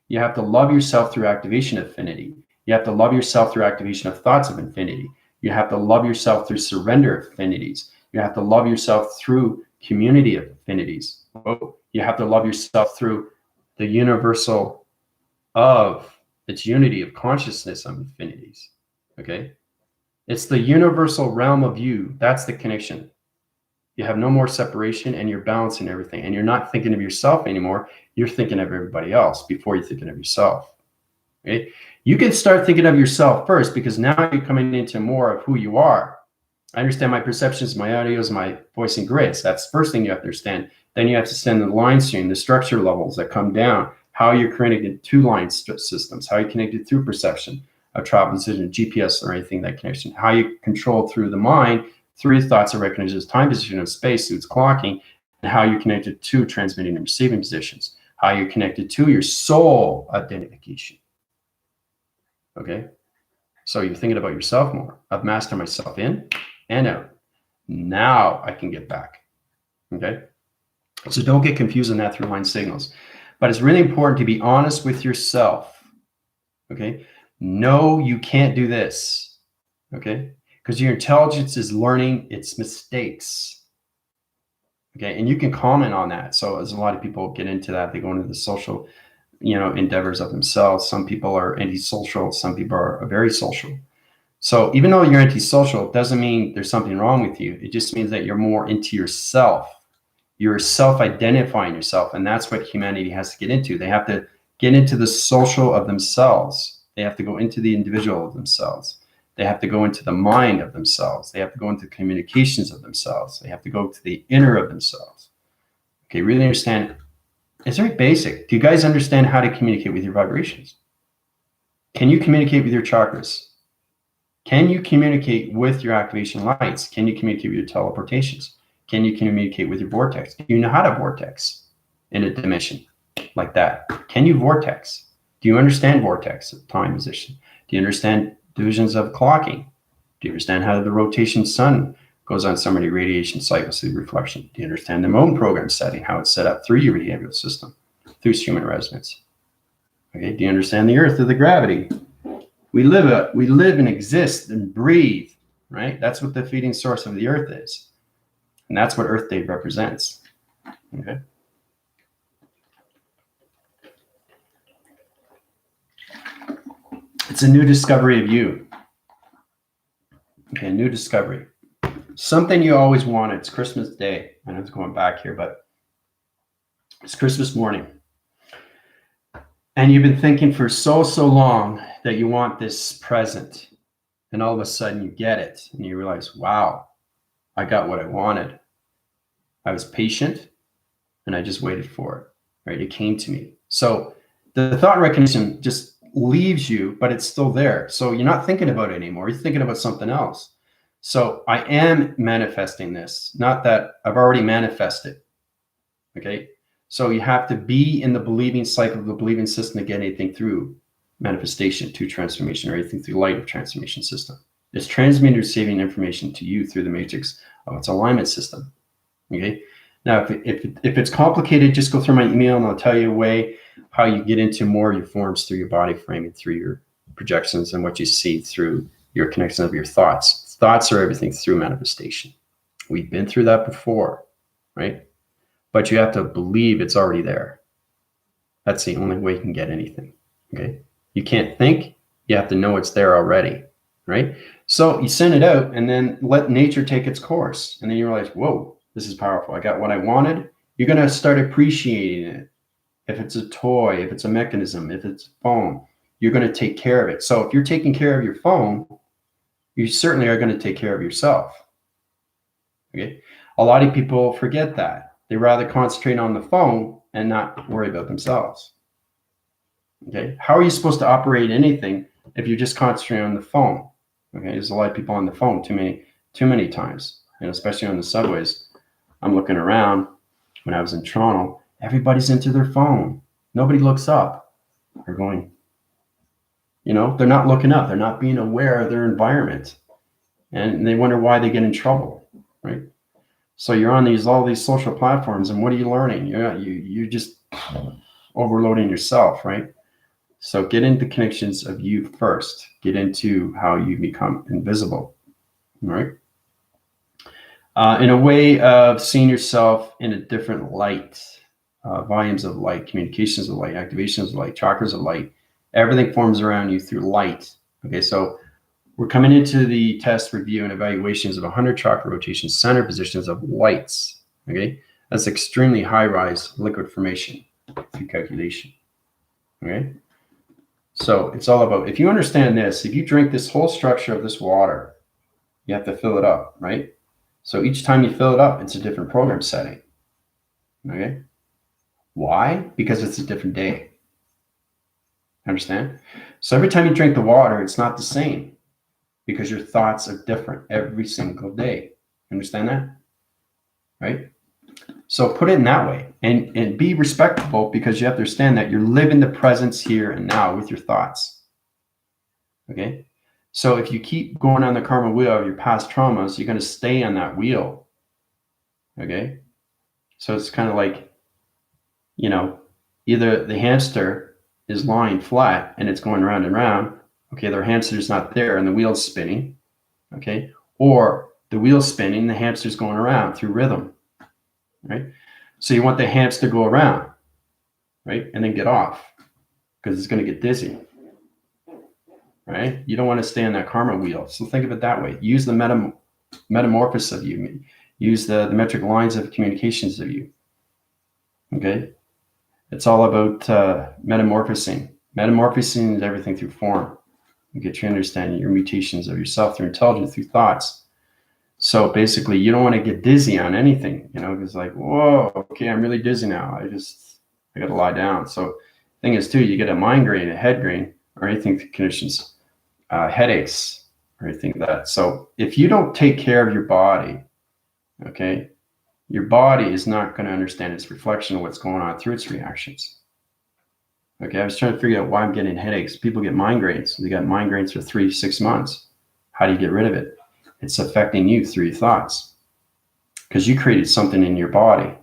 You have to love yourself through activation of infinity. You have to love yourself through activation of thoughts of infinity. You have to love yourself through surrender of infinities. You have to love yourself through community of infinities. You have to love yourself through the universal of its unity of consciousness of infinities. Okay? It's the universal realm of you. That's the connection. You have no more separation and you're balancing everything. And you're not thinking of yourself anymore. You're thinking of everybody else before you're thinking of yourself. Okay? You can start thinking of yourself first, because now you're coming into more of who you are. I understand my perceptions, my audios, my voice and grids. That's the first thing you have to understand. Then you have to send the line stream, the structure levels that come down, how you're connected to line systems, how you're connected through perception of travel decision, GPS or anything, that connection, how you control through the mind, through your thoughts and recognitions, time position of space, through its clocking, and how you're connected to transmitting and receiving positions, how you're connected to your soul identification. Okay? So you're thinking about yourself more. I've mastered myself in and out. Now I can get back. Okay? So don't get confused on that through line signals. But it's really important to be honest with yourself. Okay? No, you can't do this. Okay? Because your intelligence is learning its mistakes. Okay? And you can comment on that. So as a lot of people get into that, they go into the social, endeavors of themselves. Some people are antisocial. Some people are very social. So even though you're antisocial, it doesn't mean there's something wrong with you. It just means that you're more into yourself. You're self-identifying yourself. And that's what humanity has to get into. They have to get into the social of themselves. They have to go into the individual of themselves. They have to go into the mind of themselves. They have to go into communications of themselves. They have to go to the inner of themselves. Okay, really understand. It's very basic. Do you guys understand how to communicate with your vibrations? Can you communicate with your chakras? Can you communicate with your activation lights? Can you communicate with your teleportations? Can you communicate with your vortex? Do you know how to vortex in a dimension like that? Can you vortex? Do you understand vortex, time position? Do you understand divisions of clocking? Do you understand how the rotation sun goes on so many radiation cycles through reflection? Do you understand the own program setting, how it's set up through your behavioral system, through human resonance? Okay, do you understand the earth or the gravity? We live and exist and breathe, right? That's what the feeding source of the earth is. And that's what Earth Day represents. Okay. It's a new discovery of you. Okay, a new discovery. Something you always wanted. It's Christmas Day. I know it's going back here, but it's Christmas morning. And you've been thinking for so long that you want this present. And all of a sudden you get it. And you realize, wow, I got what I wanted. I was patient and I just waited for it, right? It came to me. So the thought recognition just leaves you, but it's still there. So you're not thinking about it anymore. You're thinking about something else. So I am manifesting this, not that I've already manifested. Okay. So you have to be in the believing cycle of the believing system to get anything through manifestation to transformation, or anything through light of transformation system. It's transmitting, receiving information to you through the matrix of its alignment system. Okay. Now, if it's complicated, just go through my email and I'll tell you a way how you get into more of your forms through your body frame and through your projections and what you see through your connection of your thoughts. Thoughts are everything through manifestation. We've been through that before, right? But you have to believe it's already there. That's the only way you can get anything. Okay. You can't think, you have to know it's there already, right? So you send it out and then let nature take its course. And then you realize, whoa, this is powerful. I got what I wanted. You're going to start appreciating it. If it's a toy, if it's a mechanism, if it's a phone, you're going to take care of it. So if you're taking care of your phone, you certainly are going to take care of yourself. Okay. A lot of people forget that. They rather concentrate on the phone and not worry about themselves. Okay. How are you supposed to operate anything if you're just concentrating on the phone? Okay. There's a lot of people on the phone too many times, and especially on the subways. I'm looking around. When I was in Toronto, everybody's into their phone. Nobody looks up. They're going, they're not looking up. They're not being aware of their environment. And they wonder why they get in trouble, right? So you're on all these social platforms, and what are you learning? You're just overloading yourself, right? So get into connections of you first. Get into how you become invisible, all right? In a way of seeing yourself in a different light, volumes of light, communications of light, activations of light, chakras of light, everything forms around you through light. Okay, so we're coming into the test, review, and evaluations of 100 chakra rotation center positions of lights. Okay, that's extremely high rise liquid formation through calculation. Okay, So it's all about, if you understand this, if you drink this whole structure of this water, you have to fill it up, right? So each time you fill it up, it's a different program setting. Okay. Why? Because it's a different day. Understand? So every time you drink the water, it's not the same because your thoughts are different every single day. Understand that? Right? So put it in that way and be respectful, because you have to understand that you're living the presence here and now with your thoughts. Okay. So if you keep going on the karma wheel of your past traumas, you're going to stay on that wheel. Okay. So it's kind of like, you know, either the hamster is lying flat and it's going round and round. Okay. The hamster's not there and the wheel's spinning. Okay. Or the wheel's spinning, the hamster's going around through rhythm. Right. So you want the hamster to go around, right? And then get off, because it's going to get dizzy. Right? You don't want to stay on that karma wheel. So think of it that way. Use the metamorphosis of you. Use the metric lines of communications of you. Okay? It's all about metamorphosing. Metamorphosing is everything through form. You get your understanding, your mutations of yourself through intelligence, through thoughts. So basically, you don't want to get dizzy on anything, you know, because like, whoa, okay, I'm really dizzy now. I got to lie down. So the thing is, too, you get a migraine, a head grain, or anything that conditions headaches or anything like that. So if you don't take care of your body, okay, your body is not going to understand its reflection of what's going on through its reactions. Okay, I was trying to figure out why I'm getting headaches. People get migraines. They got migraines for 3 to 6 months. How do you get rid of it? It's affecting you through your thoughts, because you created something in your body,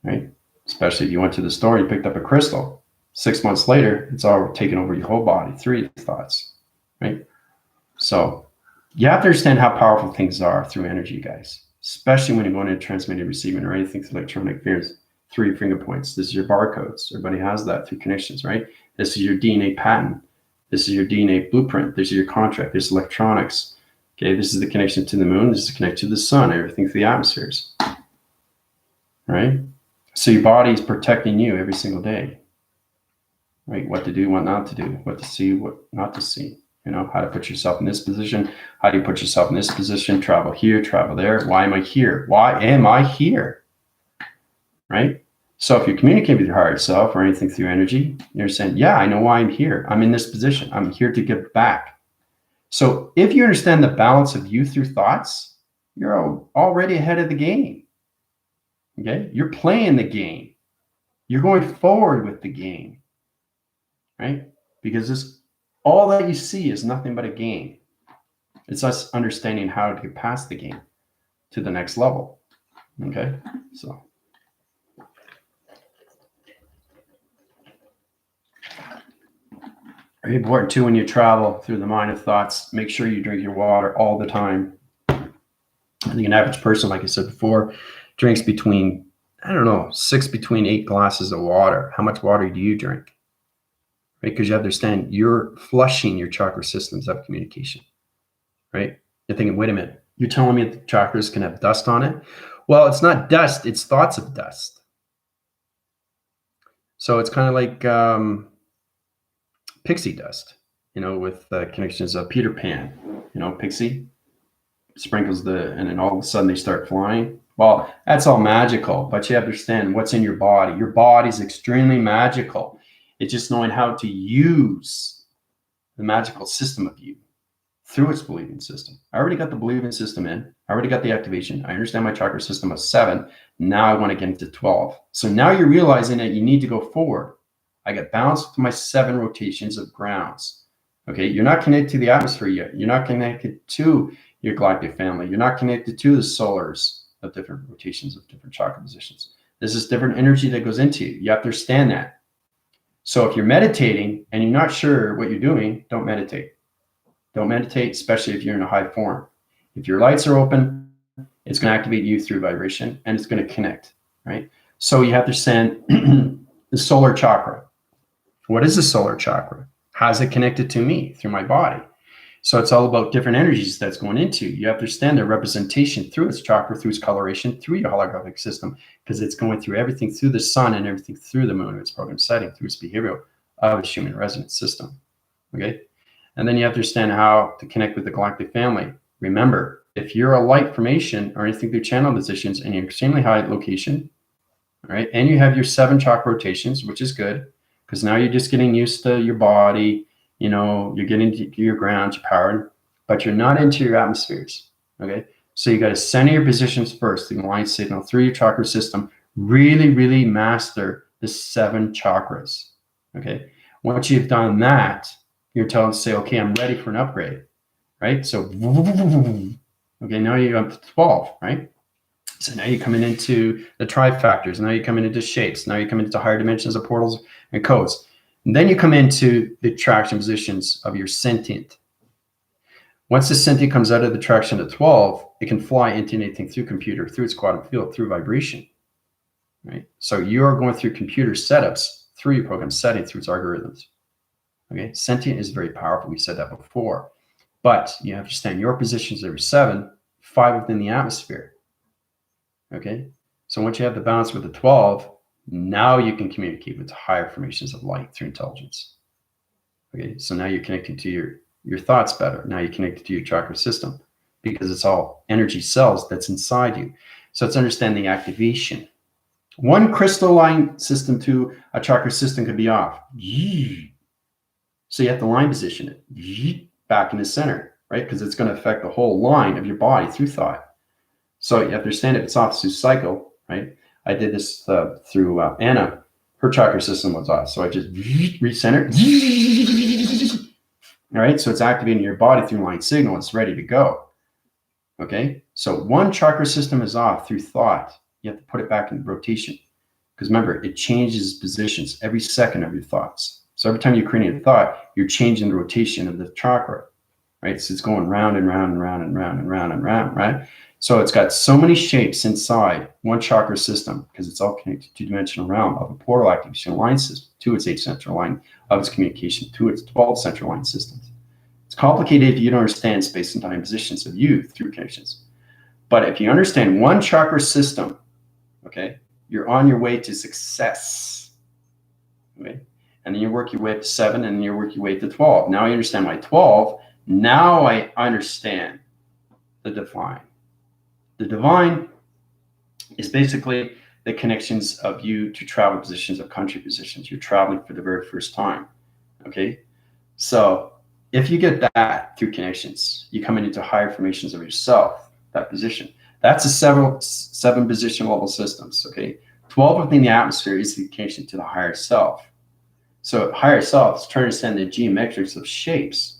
right? Especially if you went to the store, you picked up a crystal. 6 months later, it's all taken over your whole body through your thoughts, right? So you have to understand how powerful things are through energy, guys, especially when you're going into transmitting, receiving, or anything through electronic fields, through your finger points. This is your barcodes. Everybody has that through connections, right? This is your DNA pattern. This is your DNA blueprint. This is your contract. This is electronics. Okay, this is the connection to the moon. This is the connection to the sun, everything through the atmospheres, right? So your body is protecting you every single day, right? What to do, what not to do, what to see, what not to see, you know, how to put yourself in this position. How do you put yourself in this position? Travel here, travel there. Why am I here? Why am I here? Right? So if you communicate with your higher self or anything through energy, you're saying, yeah, I know why I'm here. I'm in this position. I'm here to give back. So if you understand the balance of you through thoughts, you're already ahead of the game. Okay? You're playing the game. You're going forward with the game, right? Because this, all that you see is nothing but a game. It's us understanding how to get past the game to the next level. Okay? So. Very important too when you travel through the mind of thoughts. Make sure you drink your water all the time. I think an average person, like I said before, drinks between, I don't know, 8 glasses of water. How much water do you drink? Right? Because you understand you're flushing your chakra systems of communication. Right? You're thinking, wait a minute, you're telling me that the chakras can have dust on it? Well, it's not dust, it's thoughts of dust. So it's kind of like pixie dust, you know, with connections of Peter Pan, you know, pixie sprinkles and then all of a sudden they start flying. Well, that's all magical, but you have to understand what's in your body. Your body is extremely magical. It's just knowing how to use the magical system of you through its believing system. I already got the believing system in. I already got the activation. I understand my chakra system of 7. Now I want to get into 12. So now you're realizing that you need to go forward. I got balanced with my 7 rotations of grounds. Okay, you're not connected to the atmosphere yet. You're not connected to your galactic family. You're not connected to the solars of different rotations of different chakra positions. This is different energy that goes into you. You have to understand that. So if you're meditating and you're not sure what you're doing, don't meditate. Don't meditate, especially if you're in a high form. If your lights are open, it's going to activate you through vibration and it's going to connect, right? So you have to send the solar chakra. What is the solar chakra? How's it connected to me through my body? So it's all about different energies that's going into. You have to understand their representation through its chakra, through its coloration, through your holographic system, because it's going through everything through the sun and everything through the moon, its program setting, through its behavioral of a Schumann resonance system. Okay. And then you have to understand how to connect with the galactic family. Remember, if you're a light formation or anything through channel positions and you're extremely high location, all right, and you have your 7 chakra rotations, which is good, because now you're just getting used to your body, you know, you're getting to your ground, your power, but you're not into your atmospheres. Okay. So you got to center your positions first, the line signal through your chakra system. Really, really master the 7 chakras. Okay. Once you've done that, you're telling to say, okay, I'm ready for an upgrade, right? So, okay, now you're up to 12, right? So now you're coming into the trifactors. Now you're coming into shapes. Now you're coming into higher dimensions of portals and codes. And then you come into the traction positions of your sentient. Once the sentient comes out of the traction at 12, it can fly into anything through computer, through its quantum field, through vibration, right? So you're going through computer setups through your program setting, through its algorithms. Okay, sentient is very powerful. We said that before, but you have to understand your positions are 7, 5 within the atmosphere. Okay, so once you have the balance with the 12, now you can communicate with higher formations of light through intelligence. Okay, so now you're connecting to your thoughts better. Now you're connected to your chakra system because it's all energy cells that's inside you. So let's understand the activation. One crystalline system to a chakra system could be off. So you have to line position it back in the center, right? Because it's going to affect the whole line of your body through thought. So you have to understand if it's off through cycle, right? I did this through Anna. Her chakra system was off. So I just recenter. All right. So it's activating your body through line signal. It's ready to go. Okay. So one chakra system is off through thought. You have to put it back in rotation. Because remember, it changes positions every second of your thoughts. So every time you're creating a thought, you're changing the rotation of the chakra, right? So it's going round and round and round and round and round and round, right? So it's got so many shapes inside one chakra system because it's all connected to two-dimensional realm of a portal activation line system to its 8 central line of its communication to its 12 central line systems. It's complicated if you don't understand space and time positions of you through connections. But if you understand one chakra system, okay, you're on your way to success, okay? And then you work your way up to 7, and then you work your way to 12. Now I understand my 12. Now I understand the divine. The divine is basically the connections of you to travel positions, of country positions. You're traveling for the very first time, okay? So if you get that through connections, you come into higher formations of yourself, that position. That's a 7 position level systems, okay? 12 within the atmosphere is the connection to the higher self. So higher self is trying to understand the geometrics of shapes,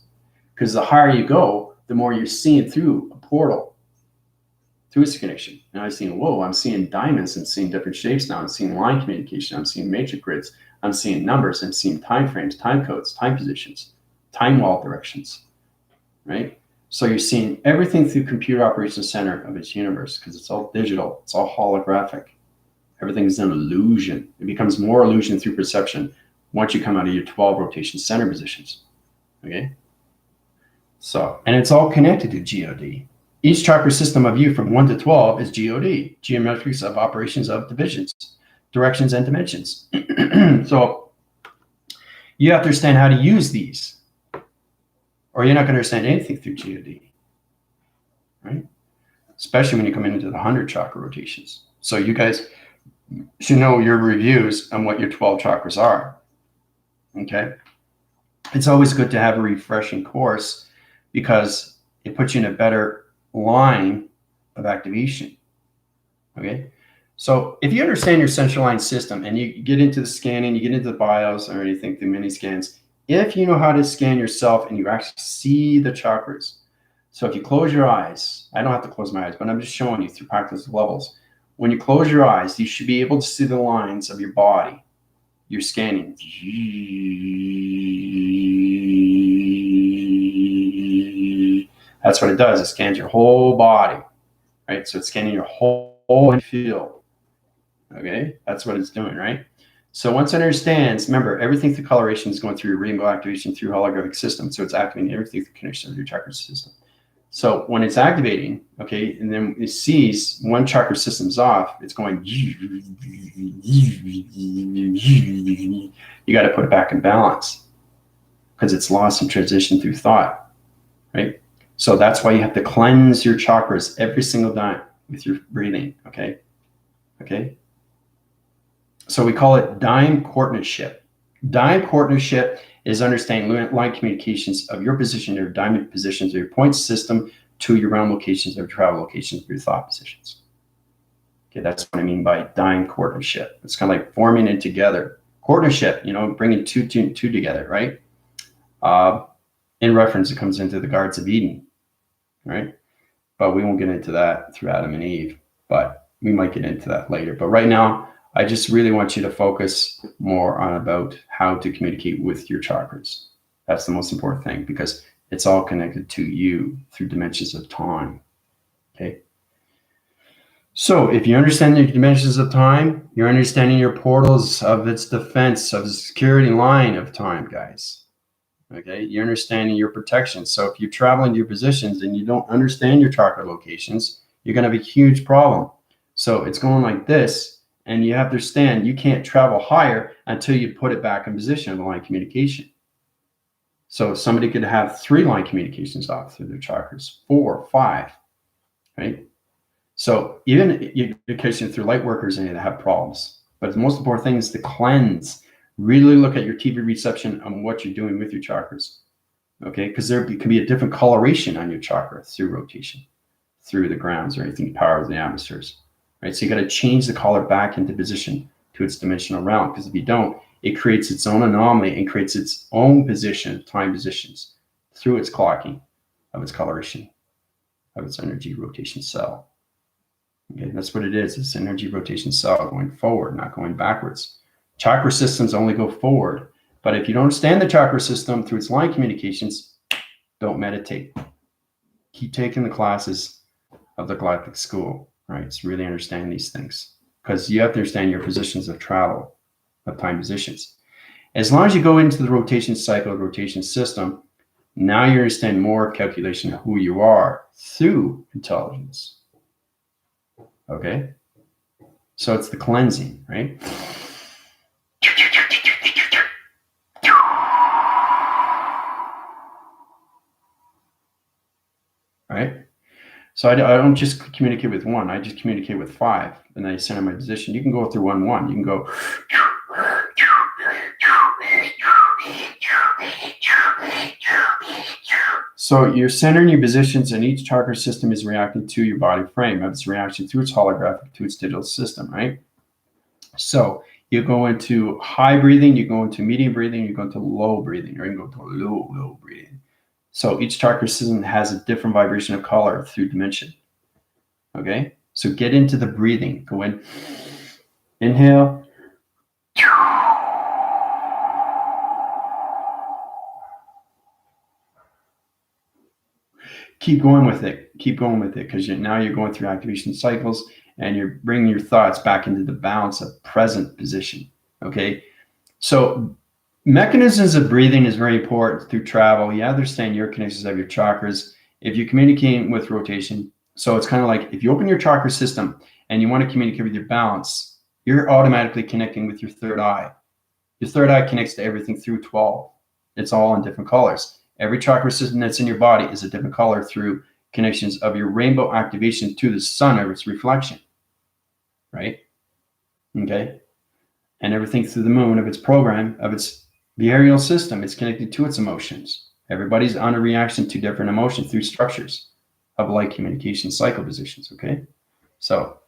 because the higher you go, the more you're seeing through a portal, through its connection. Now I'm seeing, whoa, I'm seeing diamonds and seeing different shapes now. I'm seeing line communication. I'm seeing matrix grids. I'm seeing numbers. I'm seeing time frames, time codes, time positions, time wall directions, right? So you're seeing everything through computer operations center of its universe because it's all digital. It's all holographic. Everything's an illusion. It becomes more illusion through perception once you come out of your 12 rotation center positions, okay? So, and it's all connected to GOD. Each chakra system of you from 1 to 12 is GOD, geometrics of operations of divisions, directions, and dimensions. So you have to understand how to use these, or you're not going to understand anything through GOD, right? Especially when you come into the 100 chakra rotations. So you guys should know your reviews on what your 12 chakras are. Okay, it's always good to have a refreshing course because it puts you in a better line of activation. Okay, so if you understand your central line system and you get into the scanning, you get into the BIOS or anything through mini scans, if you know how to scan yourself and you actually see the chakras. So if you close your eyes, I don't have to close my eyes, but I'm just showing you through practice levels. When you close your eyes, you should be able to see the lines of your body. You're scanning. That's what it does. It scans your whole body, right? So it's scanning your whole field. Okay, that's what it's doing, right? So once it understands, remember, everything through coloration is going through your rainbow activation through holographic system. So it's activating everything through connection of your chakra system. So when it's activating, okay, and then it sees one chakra system's off, it's going, you got to put it back in balance because it's lost in transition through thought, right? So that's why you have to cleanse your chakras every single time with your breathing, okay? Okay. So we call it dime coordinatorship. Dime coordinatorship is understanding line communications of your position, your diamond positions, or your point system to your realm locations or travel locations of your thought positions. Okay, that's what I mean by dime coordinatorship. It's kind of like forming it together. Coordinatorship, you know, bringing two together, right? In reference, it comes into the Gardens of Eden, right? But we won't get into that through Adam and Eve, but we might get into that later. But right now, I just really want you to focus more on about how to communicate with your chakras. That's the most important thing because it's all connected to you through dimensions of time, okay? So if you understand the dimensions of time, you're understanding your portals of its defense, of the security line of time, guys. Okay, you're understanding your protection. So if you travel into your positions and you don't understand your chakra locations, you're going to have a huge problem. So it's going like this. And you have to understand you can't travel higher until you put it back in position of the line communication. So somebody could have 3 line communications off through their chakras, 4, 5, right? So even education through light workers and they have problems. But the most important thing is to cleanse. Really look at your TV reception on what you're doing with your chakras, okay? Because there can be a different coloration on your chakra through rotation, through the grounds or anything power of the atmospheres. Right, so you got to change the collar back into position to its dimensional realm because if you don't, it creates its own anomaly and creates its own position, time positions through its clocking of its coloration of its energy rotation cell. Okay, that's what it is. It's energy rotation cell going forward, not going backwards. Chakra systems only go forward, but if you don't understand the chakra system through its line communications, don't meditate. Keep taking the classes of the Galactic School. Right, it's really understand these things because you have to understand your positions of travel, of time positions. As long as you go into the rotation cycle, rotation system, now you understand more calculation of who you are through intelligence. Okay, so it's the cleansing, right? Right. So I don't just communicate with 1. I just communicate with 5, and I send in my position. You can go through 1-1. You can go. So you're centering your positions, and each chakra system is reacting to your body frame. It's reaction through its holographic to its digital system, right? So you go into high breathing, you go into medium breathing, you go into low breathing, or you go to low breathing. So each chakra system has a different vibration of color through dimension. Okay, so get into the breathing. Go in, inhale. Keep going with it. Keep going with it because now you're going through activation cycles and you're bringing your thoughts back into the balance of present position. Okay, so mechanisms of breathing is very important through travel. You understand your connections of your chakras. If you're communicating with rotation, so it's kind of like if you open your chakra system and you want to communicate with your balance, you're automatically connecting with your third eye. Your third eye connects to everything through 12. It's all in different colors. Every chakra system that's in your body is a different color through connections of your rainbow activation to the sun of its reflection, right? Okay. And everything through the moon of its program, of its behavioral system, it's connected to its emotions. Everybody's on a reaction to different emotions through structures of light communication cycle positions, okay? So,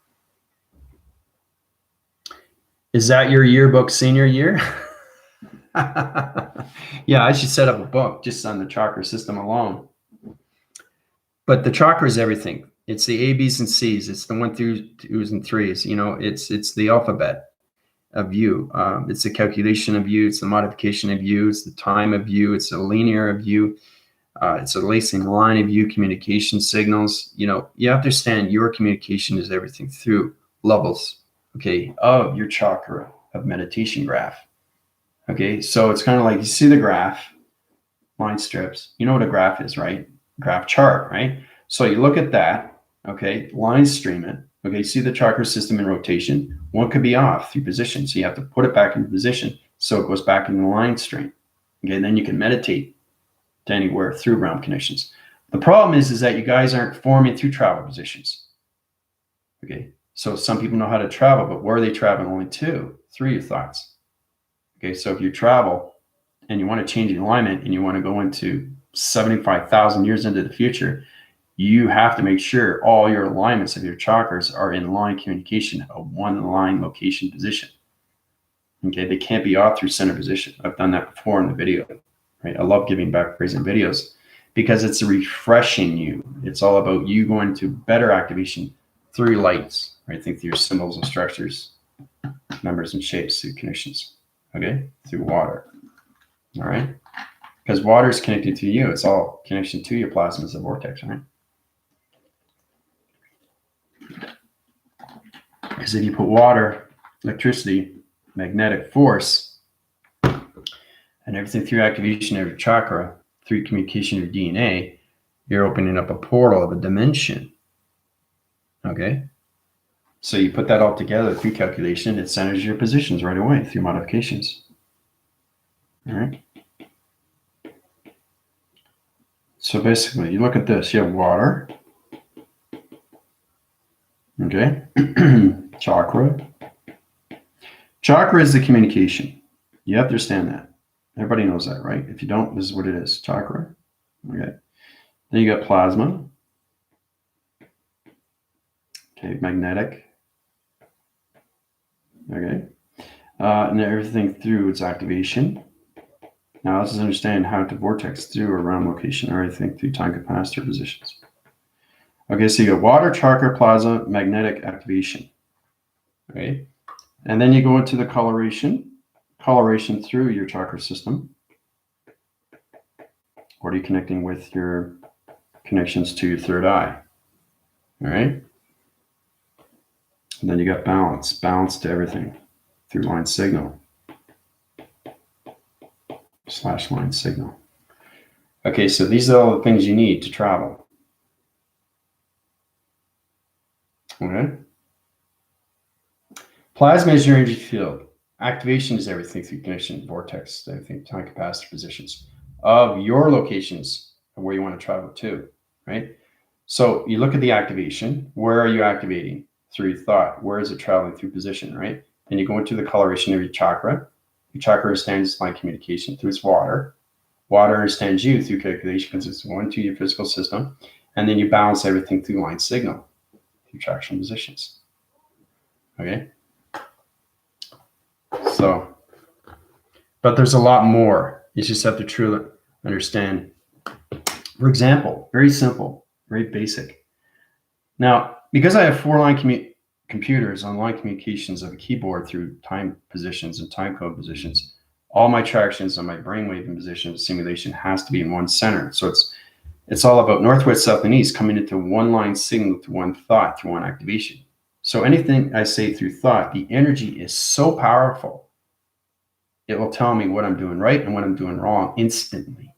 is that your yearbook senior year? Yeah, I should set up a book just on the chakra system alone. But the chakra is everything. It's the A, B's, and C's. It's the 1 through 2s and 3s. You know, it's the alphabet of you. It's the calculation of you. It's the modification of you. It's the time of you. It's the linear of you. It's a lacing line of you. Communication signals. You know, you have to understand your communication is everything through levels, okay, of your chakra of meditation graph. Okay, so it's kind of like you see the graph, line strips. You know what a graph is, right? Graph chart, right? So you look at that, okay, line stream it. Okay, see the chakra system in rotation. One could be off through position. So you have to put it back into position so it goes back in the line stream. Okay, then you can meditate to anywhere through realm connections. The problem is that you guys aren't forming through travel positions. Okay, so some people know how to travel, but where are they traveling? Only to? Through your thoughts. Okay, so if you travel and you want to change the alignment and you want to go into 75,000 years into the future, you have to make sure all your alignments of your chakras are in line communication, a one line location position. Okay, they can't be off through center position. I've done that before in the video, right? I love giving back praise in videos because it's refreshing you. It's all about you going to better activation through lights, right? Think through your symbols and structures, numbers and shapes through connections, okay? Through water, all right? Because water is connected to you. It's all connection to your plasma as a vortex, right? Because if you put water, electricity, magnetic force, and everything through activation of your chakra, through communication of your DNA, you're opening up a portal of a dimension. Okay? So you put that all together through calculation, it centers your positions right away through modifications. All right? So basically, you look at this, you have water. Okay? Chakra. Chakra is the communication. You have to understand that. Everybody knows that, right? If you don't, this is what it is. Chakra. Okay. Then you got plasma. Okay, magnetic. Okay. And everything through its activation. Now let's understand how to vortex through a realm location or everything through time capacitor positions. Okay, so you got water, chakra, plasma, magnetic activation. Okay. And then you go into the coloration through your chakra system. What are you connecting with your connections to your third eye? All right. And then you got balance to everything through line signal / line signal. Okay, so these are all the things you need to travel. Okay. Plasma is your energy field. Activation is everything through connection, vortex, everything, time capacitor positions of your locations of where you want to travel to, right? So you look at the activation. Where are you activating? Through your thought. Where is it traveling through position, right? Then you go into the coloration of your chakra. Your chakra understands line communication through its water. Water understands you through calculation because it's going to your physical system. And then you balance everything through line signal, through traction positions. Okay? So, but there's a lot more. You just have to truly understand. For example, very simple, very basic. Now, because I have 4 line computers on line communications of a keyboard through time positions and time code positions, all my tractions on my brainwave and position of simulation has to be in one center. So it's all about northwest, south, and east coming into one line signal to one thought through one activation. So anything I say through thought, the energy is so powerful. It will tell me what I'm doing right and what I'm doing wrong instantly,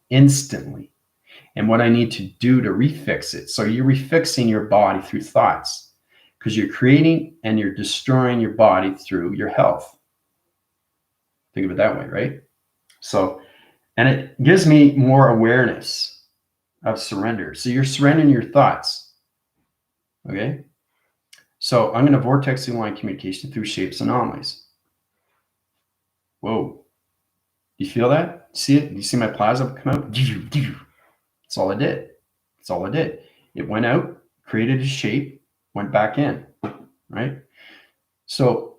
and what I need to do to refix it. So you're refixing your body through thoughts because you're creating and you're destroying your body through your health. Think of it that way, right? So, and it gives me more awareness of surrender. So you're surrendering your thoughts, okay? So I'm going to vortex the line communication through shapes and anomalies. Whoa. You feel that? See it? You see my plasma come out? That's all I did. That's all I did. It went out, created a shape, went back in, right? So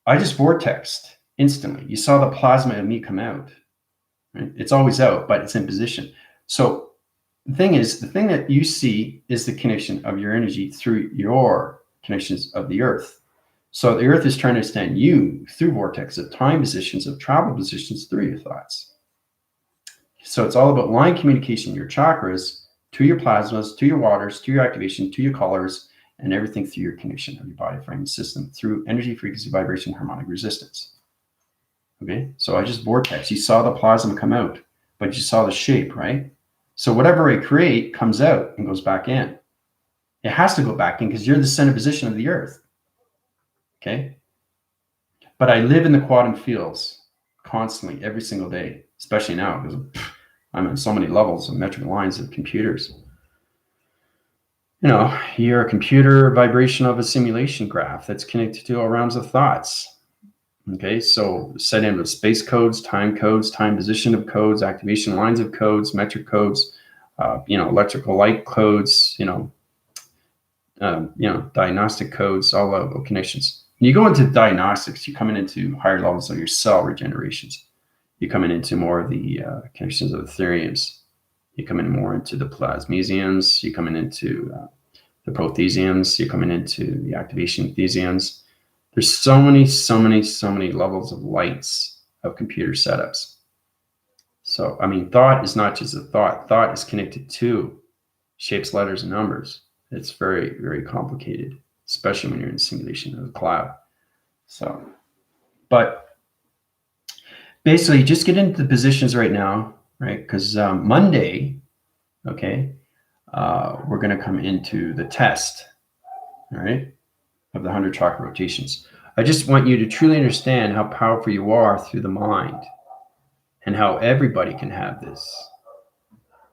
I just vortexed instantly. You saw the plasma of me come out, right? It's always out, but it's in position. So the thing is, the thing that you see is the connection of your energy through your connections of the earth. So the earth is trying to understand you through vortex of time positions, of travel positions through your thoughts. So it's all about line communication, your chakras to your plasmas, to your waters, to your activation, to your colors, and everything through your connection of your body, frame, and system through energy, frequency, vibration, harmonic resistance. Okay, so I just vortex. You saw the plasma come out, but you saw the shape, right? So whatever I create comes out and goes back in. It has to go back in because you're the center position of the earth. Okay. But I live in the quantum fields constantly, every single day, especially now because I'm on so many levels of metric lines of computers. You're a computer vibration of a simulation graph that's connected to all realms of thoughts. Okay, so set in with space codes, time position of codes, activation lines of codes, metric codes, electrical light codes, diagnostic codes, all level connections. When you go into diagnostics, you're coming into higher levels of your cell regenerations. You're coming into more of the connections of the Ethereums. You're coming more into the plasmesiums. You're coming into the prothesiums. You're coming into the activation thesiums. There's so many levels of lights of computer setups. So, I mean, thought is not just a thought. Thought is connected to shapes, letters, and numbers. It's very, very complicated, especially when you're in simulation of the cloud. So, but basically, just get into the positions right now, right? Because Monday, okay, we're going to come into the test, all right, of the 100 chakra rotations. I just want you to truly understand how powerful you are through the mind and how everybody can have this.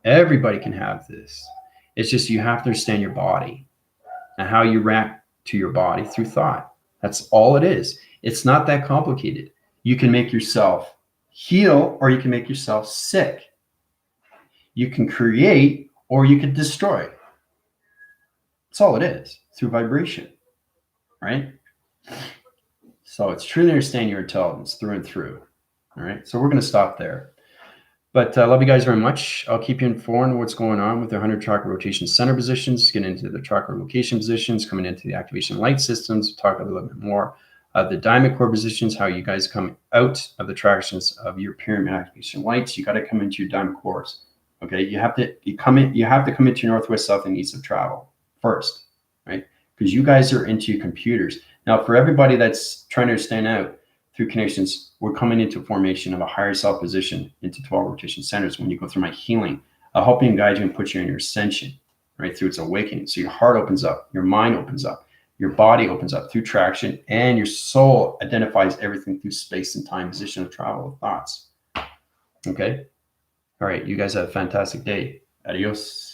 Everybody can have this. It's just you have to understand your body and how you react to your body through thought. That's all it is. It's not that complicated. You can make yourself heal or you can make yourself sick. You can create or you can destroy. That's all it is through vibration, right? So it's truly understand your intelligence through and through. All right. So we're going to stop there. But love you guys very much. I'll keep you informed of what's going on with the 100 chakra rotation center positions, get into the chakra location positions, coming into the activation light systems, talk a little bit more of the diamond core positions, how you guys come out of the tractions of your pyramid activation lights. You got to come into your diamond cores. Okay. You have to come into your northwest, south, and east of travel first, right? Because you guys are into your computers. Now, for everybody that's trying to stand out through connections, we're coming into formation of a higher self position into 12 rotation centers. When you go through my healing, I'll help you and guide you and put you in your ascension, right, through its awakening. So your heart opens up, your mind opens up, your body opens up through traction, and your soul identifies everything through space and time, position of travel of thoughts. Okay? All right, you guys have a fantastic day. Adios.